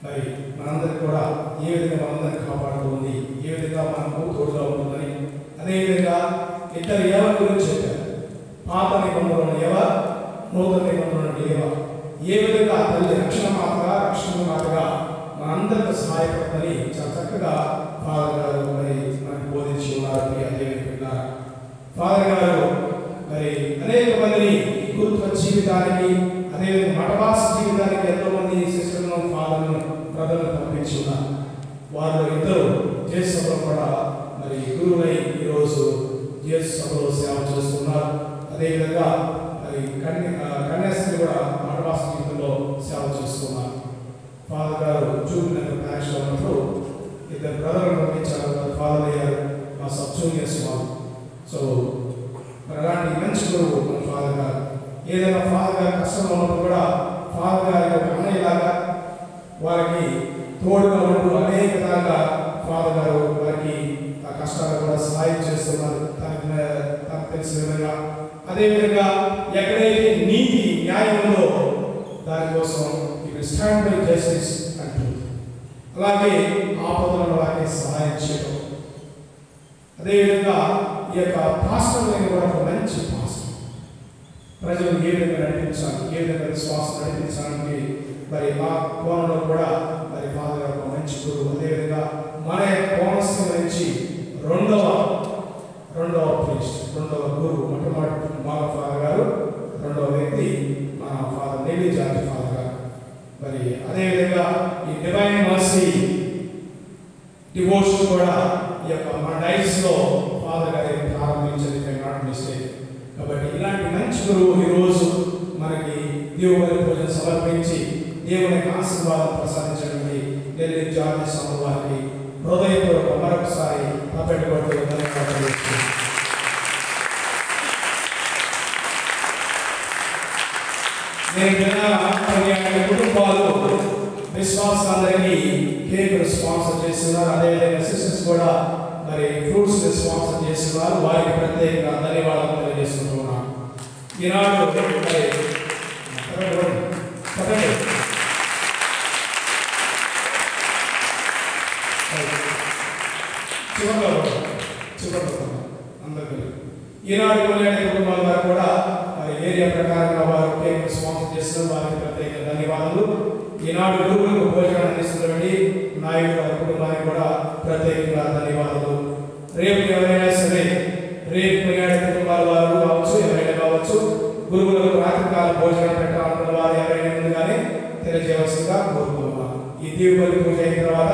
మరి మనందరికి కూడా ఏ విధంగా మనందరినీ కాపాడుతుంది, ఏ విధంగా మనకు తోడుగా ఉంటుందని, అదేవిధంగా ఇద్దరు ఏవ గురించి చెప్పారు. పాత నిబంధనలు ఏవ, నూతన నిబంధనలు ఏవ, ఏ విధంగా తల్లి రక్షణ మాతగా మనందరికీ సహాయపడుతుందని చాలా చక్కగా ఫాదర్ గారు మరి మనకు బోధించి ఉన్నారు. ఫాదర్ గారు మరి అనేక మందిని గురుత్వ జీవితానికి, అదేవిధంగా మఠవాస జీవితానికి ఎంతో మంది శిష్యులను ఫాదర్ను ప్రజలను పంపించి ఉన్నారు. వారు ఇద్దరు జేసు సభలో కూడా మరి గురువులై ఈరోజు జేసు సభలో సేవ చేస్తున్నారు. అదేవిధంగా మరి కన్యాస్త్రి కూడా మఠవాస జీవితంలో సేవ చేస్తున్నారు. ఫాదర్ గారు చూపిన ప్యారిష్లో ఉన్నప్పుడు ఇద్దరు బ్రదర్లు పంపించారు. ఫాదర్ అయ్యారు మా సబ్ జూనియర్స్ వాళ్ళు. సో మరి అలాంటి మంచి గురువు మన ఫాదర్ గారు. ఏదైనా ఫాదర్ గారు కష్టంలో ఉన్నప్పుడు కూడా ఫాదర్ గారి యొక్క అన్నయ్యలాగా వారికి తోడుగా ఉంటూ అనేక విధాలుగా ఫాదర్ గారు వారికి ఆ కష్టాలు కూడా సహాయం చేస్తున్నారు తనకు తెలిసిన విధంగా. అదేవిధంగా ఎక్కడైతే నీతి న్యాయం ఉందో దానికోసం ఇక్కడ స్టాండ్ బై జస్టిస్ అంటుంది. అలాగే ఆపదలను వారికి సహాయం చేయడం. అదేవిధంగా ఈ యొక్క పాస్టర్లను కూడా ఒక మంచి పాస్టర్, ప్రజలు ఏ విధంగా నడిపించాలి, ఏ విధంగా విశ్వాసం నడిపించాలని మరి ఆ కోణంలో కూడా మరి ఫాదర్ గారు ఒక మంచి గురువు. అదేవిధంగా మన కోనస్థం నుంచి రెండవ గురువు, మొట్టమొదటి మా ఫాదర్ గారు, రెండవ వ్యక్తి మన ఫాదర్ నెల్లి జార్జ్ ఫాదర్ గారు. మరి అదేవిధంగా ఈ డివైన్ మర్సీ డివోషన్ కూడా ఈ యొక్క మన డైస్లో ఫాదర్ గారి ప్రారంభించేది నాట్ మిస్టేక్. కాబట్టి ఇలాంటి మంచి గురువు ఈరోజు మనకి దేవుని భోజనం సమర్పించి దేవుని ఆశీర్వాదం ప్రసాదించడానికి నెల్లి జార్జ్ స్వామి వారికి హృదయపూర్వక మరొకసారి అప్పటికొట్టు ధన్యవాదాలు. నేను కుటుంబాలు విశ్వాసాలకి కేకులు స్పాన్సర్ చేస్తున్నారు. అదేవిధంగా సిస్టర్స్ కూడా మరి ఫ్రూట్స్ స్పాన్సర్ చేస్తున్నారు. వారికి ప్రత్యేకంగా ధన్యవాదాలు తెలియజేస్తున్నాను. ఈనాడు మరి చివరిలో అందరికీ ఈనాడు కొనియాడే కుటుంబాల వారు కూడా మరి ఏరియా ప్రకారంగా వారు కేక్ స్పాన్సర్ చేస్తున్న వారికి ప్రత్యేక ధన్యవాదాలు. ఈనాడు గురువులకు భోజనం అందిస్తున్నటువంటి నాయుడు వారి కుటుంబానికి కూడా ప్రత్యేకంగా ధన్యవాదాలు. రేపు ఎవరైనా సరే రేపు కొనియాడే కుటుంబాల వారు కావచ్చు, ఎవరైనా కావచ్చు, గురువులకు రాత్రికాల భోజనం పెట్టాలనుకున్న వారు ఎవరైనా ముందుగానే తెలియజేయవలసిందిగా కోరుతున్నాం. ఈ దీవుబలి పూజ అయిన తర్వాత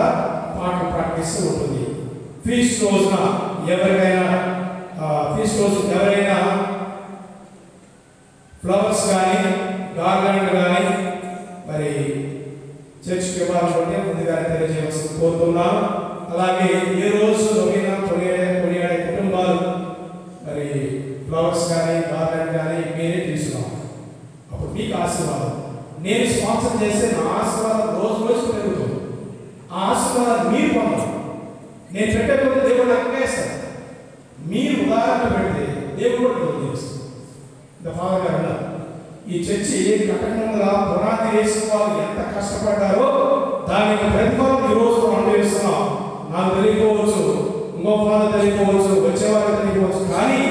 పాటలు ప్రాక్టీస్ ఉంటుంది. ఫీస్ట్ రోజున ఎవరైనా ఫ్లవర్స్ కానీ గార్లాండ్ కానీ మరి చర్చ్కి ఇవ్వాలనుకుంటే ముందుగానే తెలియజేయవలసింది కోరుతున్నాను. అలాగే ఏ రోజు కొనియాడే కుటుంబాలు మరి ఫ్లవర్స్ కానీ గార్లాండ్ కానీ మీరే తీసుకున్నాం, అప్పుడు మీకు ఆశీర్వాదం. నేను స్పాన్సర్ చేస్తే నా ఆశీర్వాదం రోజు రోజు పెరుగుతుంది. ఆ ఆశీర్వాదం మీరు పొందాలి. నేను పెట్టకపోతే దేవుడు అక్కేస్తాడు. మీరు ఉదాహరణ పెడితే దేవుడు కూడా చేస్తాడు. ఫాదర్ గారు అన్నారు, ఈ చర్చి కట్టకుండా పునాది వేసిన వాళ్ళు ఎంత కష్టపడ్డారో దానికి ప్రతిఫలం ఈ రోజు మనం అనుభవిస్తున్నాం. నాకు తెలియకపోవచ్చు, ఇంకో ఫాదర్ తెలియకపోవచ్చు, వచ్చేవారికి తెలియకపోవచ్చు, కానీ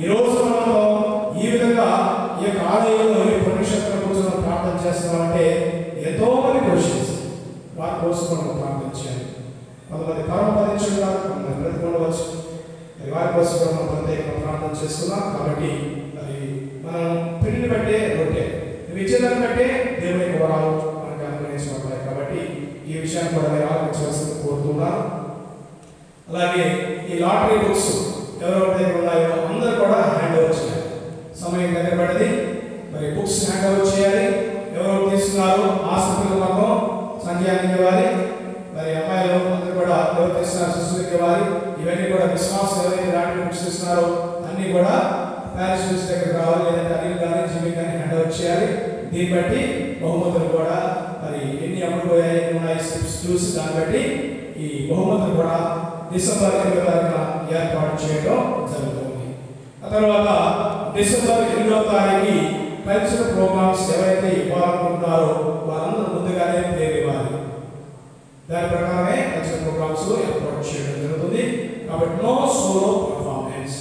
ఈ రోజు మనం ఈ విధంగా ఈ యొక్క ఆలయంలో పుణ్యక్షేత్రం కోసం ప్రార్థన చేస్తున్నామంటే ఎంతో మంది క్వశ్చన్స్ వారి కోసం మనం ప్రార్థన చేయాలి. కొంతమంది పరమపదించడం కాదు, కొంతమంది బ్రతికొండవచ్చు, వారి కోసం కూడా మనం ప్రత్యేకంగా ప్రార్థన చేస్తున్నాం. కాబట్టి మరి మనం పిండిని బట్టే రొట్టె, విచ్చేదాన్ని బట్టే దేవుని యొక్క వరాలు మనకు అనుగ్రహించబడతాయి. కాబట్టి ఈ విషయాన్ని కూడా మీరు ఆలోచించవలసింది కోరుతున్నాను. అలాగే ఈ లాటరీ బుక్స్ ఎవరెవరి ఉన్నాయో అందరూ కూడా హ్యాండ్ ఓవర్ చేయాలి. సమయం దగ్గర పడింది, మరి బుక్స్ హ్యాండ్ ఓవర్ చేయాలి. ఎవరెవరు తీసుకున్నారు ఆసక్తులు మాత్రం సంఖ్యాన్ని ఇవ్వాలి. మరి అమ్మాయిలు అందరూ కూడా ఎవరు తీసుకున్నారు శిశువులకి ఇవ్వాలి. ఇవన్నీ కూడా విశ్వాసం ఎవరైతే లాటరీ బుక్స్ ఇస్తున్నారో అన్నీ కూడా ప్యారిస్ బుక్స్ దగ్గర రావాలి, లేదంటే అనిల్ కానీ జిమ్మి కానీ హ్యాండ్ ఓవర్ చేయాలి. దీన్ని బట్టి బహుమతులు కూడా మరి ఎన్ని అమ్ముడుపోయాయి ఉన్నాయి స్టెప్స్ చూసి దాన్ని బట్టి ఈ బహుమతులు కూడా డిసెంబర్ 8వ తారీఖున ఏర్పాటు చేయడం జరుగుతుంది. ఆ తర్వాత డిసెంబర్ 8వ తారీఖు కల్చరల్ ప్రోగ్రామ్స్ ఎవరైతే ఇవ్వాలనుకుంటున్నారో వారందరూ ముందుగానే పేరు ఇవ్వాలి. దాని ప్రకారమే కల్చరల్ ప్రోగ్రామ్స్ ఏర్పాటు చేయడం జరుగుతుంది. కాబట్టి no solo performance,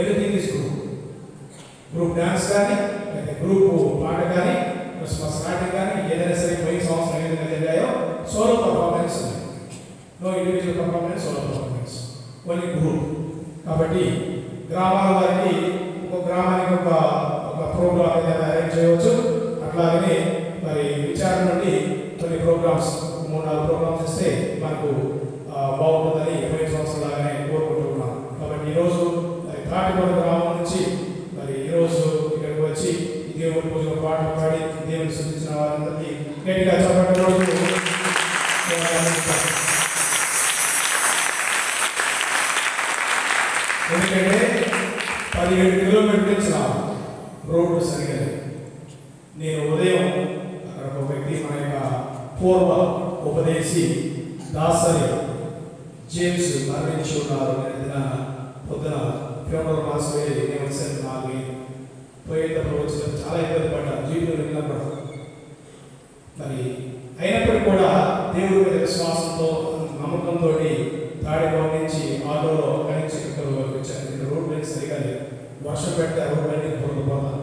everything is group dance కానీ లేదా గ్రూప్ పాట కానీ క్రిస్మస్ నాటి కానీ ఏదైనా సరే పోయిన సంవత్సరం ఏ విధంగా జరిగాయో solo performance, no individual performance, solo performance, only group. కాబట్టి గ్రామాల వారికి ఒక గ్రామానికి ఒక ప్రోగ్రామ్ ఏదైనా అరేంజ్ చేయవచ్చు. అట్లాగనే మరి విచారణ నుండి కొన్ని ప్రోగ్రామ్స్ 3-4 ప్రోగ్రామ్స్ ఇస్తే మనకు బాగుంటుందని పోయిన సంవత్సరం లాగానే కోరుకుంటున్నాం. కాబట్టి ఈరోజు మరి తాటికొండ గ్రామం నుంచి మరి ఈరోజు ఇక్కడికి వచ్చి ఈ దేవుడి పూజలో పాటలు పాడి దేవుని సూచించిన వారందరికీ గట్టిగా చెప్పడం రోజు. ఎందుకంటే 17 కిలోమీటర్ల నుంచి రోడ్డు సరిగా నేను ఉదయం అక్కడ ఒక వ్యక్తి మన యొక్క పూర్వ ఉపదేశి దాసరి జేమ్స్ మరణించి ఉన్నారు. పొద్దున ఫిబ్రవరి మాసం నేను వచ్చాను. 4 పోయేటప్పుడు వచ్చిన చాలా ఇబ్బంది పడ్డాను, జీవితంలో వెళ్ళినప్పుడు. మరి అయినప్పటికీ కూడా దేవుడి మీద విశ్వాసంతో నమ్మకంతో తాడిగౌడ నుంచి ఆటోలో కలిసి ఇక్కడ వచ్చాను. ఇక్కడ రోడ్డు మీద సరిగా లేదు, వర్షం పెడితే ఆ రోడ్డు అన్ని పొందుకుపోతాను.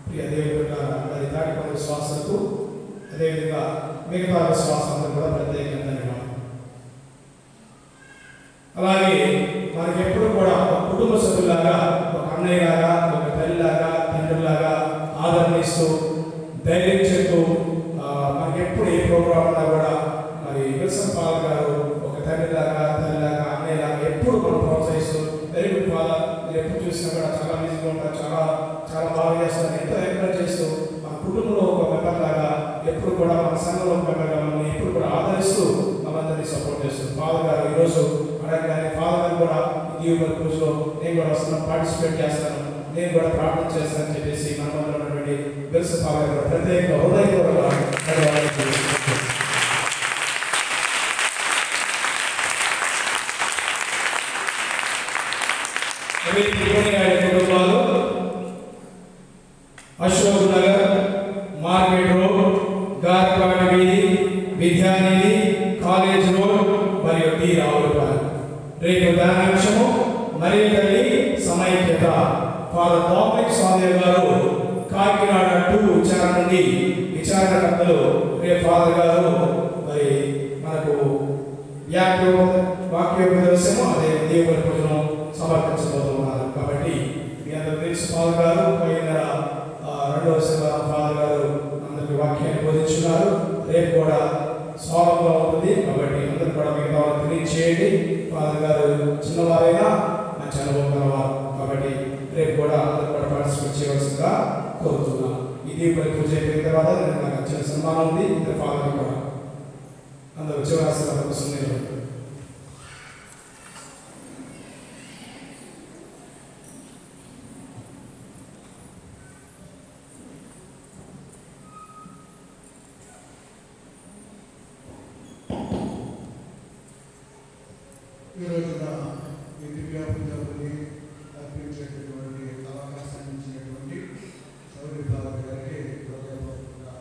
ప్రియ దేవుడి అది తాడిగౌడ విశ్వాసకు అదేవిధంగా మిగతా విశ్వాసాలకు కూడా ప్రత్యేకంగా ధన్యవాదాలు. అలాగే మనకి ఎప్పుడు కూడా ఒక కుటుంబ సభ్యులాగా, ఒక అన్నయ్యలాగా, ఒక తల్లిలాగా, తండ్రిలాగా ఆదరణిస్తూ ధైర్యం చెప్తూ మనకి ఎప్పుడు ఏ ప్రోగ్రామ్ ఉన్నా కూడా మరి విల్సన్ ఫాదర్ గారు ఒక తండ్రిలాగా, తల్లిలాగా, అన్నయ్యలాగా ఎప్పుడు మనం ప్రోత్సహిస్తూ వెరీ గుడ్ ఫాదర్, మీరు ఎప్పుడు చూసినా కూడా చాలా బిజీగా ఉంటారు, చాలా చాలా బాగా చేస్తారు, ఎంతో ఎంకరేజ్ చేస్తూ మన కుటుంబంలో ఒక మెంబర్ లాగా ఎప్పుడు కూడా మన సంఘంలో ఒక మెంబర్గా మనల్ని ఎప్పుడు కూడా ఆదరిస్తూ మనందరినీ సపోర్ట్ చేస్తారు. ఫాదర్ గారు ఈరోజు అడగగానే ఫాదర్ గారు కూడా దీవుల పూజలో నేను కూడా వస్తున్నాను, పార్టిసిపేట్ చేస్తాను, నేను కూడా ప్రార్థన చేస్తానని చెప్పేసి మన మధ్య ఉన్నటువంటి విల్సన్ ఫాదర్ గారు ప్రత్యేక హృదయపూర్వక ధన్యవాదాలు. కుటుంబాలు అశోక్ నగర్, మార్కెట్ రోడ్, గార్పాటి వీధి, విద్యానిధి, కాలేజ్ రోడ్ మరియు డి రావులపాలెం. రేపు దానాంశము మరియు తల్లి సమయం సమైక్యత ఫాదర్ డామినిక్ సాందేవ్ గారు కాకినాడ 2 విచారణ నుండి విచారణకర్తలు రేపు ఫాదర్ గారు మరి మనకు వాక్యోపదేశము అదే దేవుని పూజను సమర్పించబోతున్నారు. కాబట్టి మీ అందరూ తెలుసు ఫాదర్ గారు పోయిన 2వ శనివారం ఫాదర్ గారు అందరికి వాక్యాన్ని బోధించున్నారు. రేపు కూడా స్వాగతంగా ఉంటుంది. కాబట్టి అందరూ కూడా మిగతా వాళ్ళు తెలియచేయండి. ఫాదర్ గారు చిన్నవారైనా మంచి అనుభవం గలవారు. కాబట్టి రేపు కూడా అందరూ కూడా పార్టిసిపేట్ చేయవలసిందిగా కోరుతున్నాను. ఇది పూజ అయిపోయిన తర్వాత నాకు చిన్న సన్మానం ఉంది. ఇద్దరు ఫాదర్ కూడా అందరూ వచ్చేవాల్సిన కోసం నేను ఈ రోజున ఈ దివ్యాపూజని అర్పించేటటువంటి అవకాశాన్ని ఇచ్చినటువంటి సౌరి బాబు గారికి హృదయపూర్వకంగా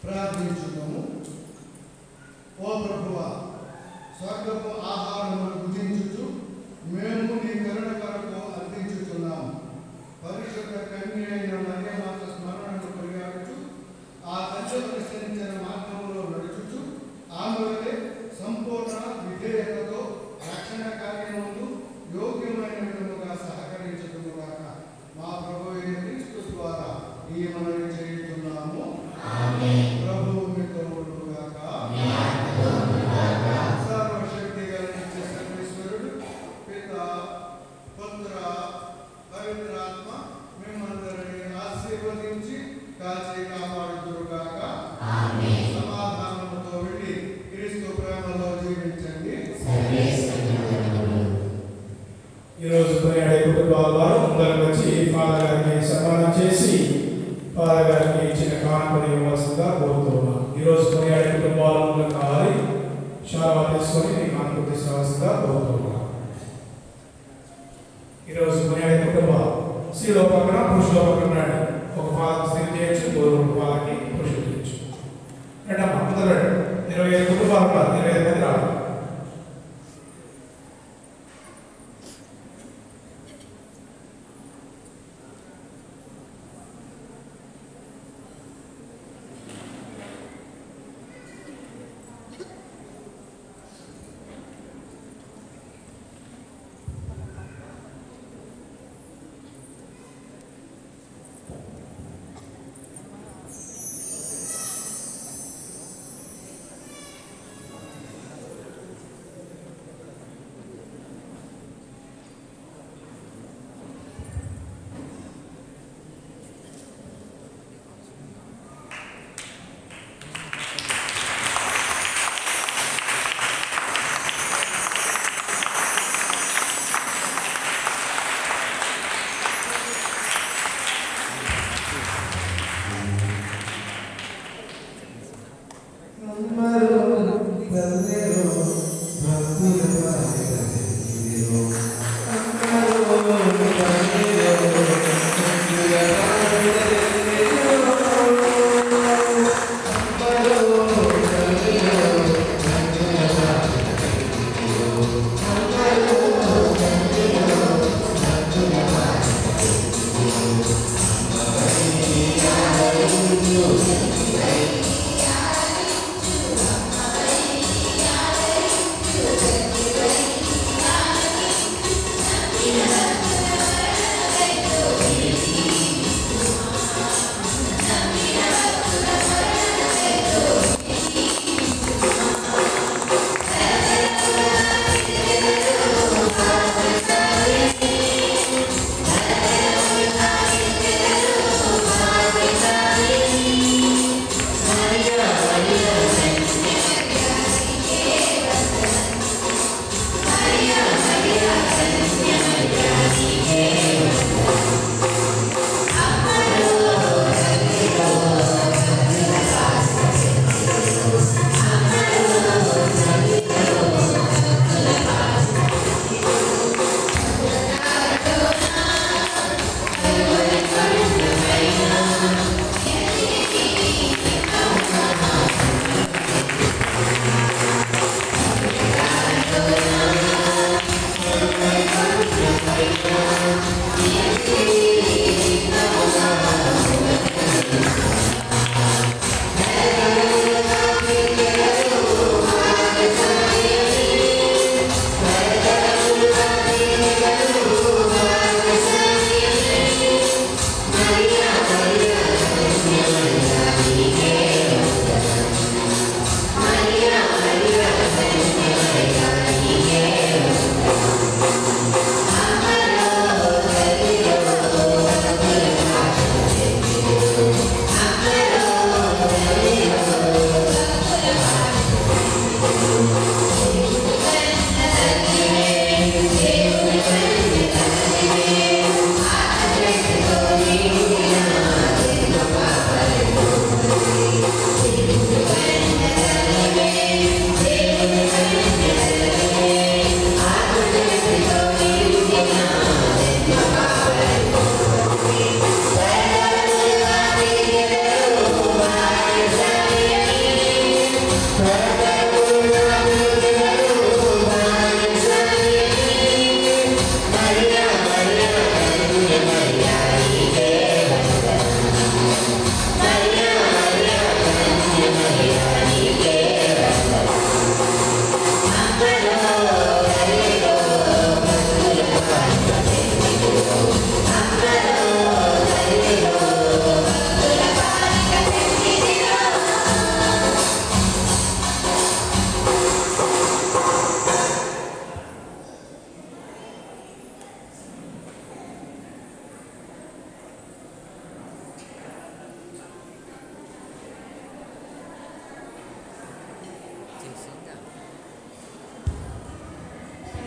ప్రార్థించుదాము. ఓ ప్రభువా, స్వర్గపు ఆహారమును భుజించుచు మేము నీ కరుణ కొరకు అర్థించుతున్నాము. పరిశుద్ధ కన్య అయిన మరియమాత స్మరణను కొనియాడుచు ఆ తల్లి ప్రశ్నించిన మార్గంలో నడుచుచు ఆమె సంపూర్ణ విధేయతతో రక్షణ కార్యములు యోగ్యమైన విధముగా సహకరించుదుగాక. మా ప్రభు అయిన క్రీస్తు ద్వారా ఈ మనవి చేయుచున్నాము. ప్రభువు మీతో ఉండుగాక. సర్వశక్తి కలిగించే సర్వేశ్వరుడు పిత పుత్ర పవిత్రాత్మ మిమ్మల్ని ఆశీర్వదించి కాచి కాపాడుదురుగాక. సమాధానంతో వెళ్ళి క్రీస్తు ప్రేమలో జీవించండి. ఈరోజు కొనియాడే కుటుంబాల వారు ముందరకు వచ్చి ఫాదర్ గారికి సన్మానం చేసి ఫాదర్ గారికి ఇచ్చిన కానుకను ఇవ్వాల్సిందిగా కోరుతున్నాను. ఈరోజు కొనియాడే కుటుంబాల ముందు కావాలి షాలా తీసుకొని మీ కానుక తీసుకోవాల్సిందిగా కోరుతున్నాను. ఈరోజు కొనియాడే కుటుంబాలు స్త్రీలో పక్కన పురుషుల పక్కన రండి. ఒక ఫాదర్ స్త్రీ చేయొచ్చు, వాళ్ళకి పురుషులు చేయొచ్చు. రండమ్మా ముందర రండి. 25 కుటుంబాలు కాదు, 25 మంది రావాలి.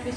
మీ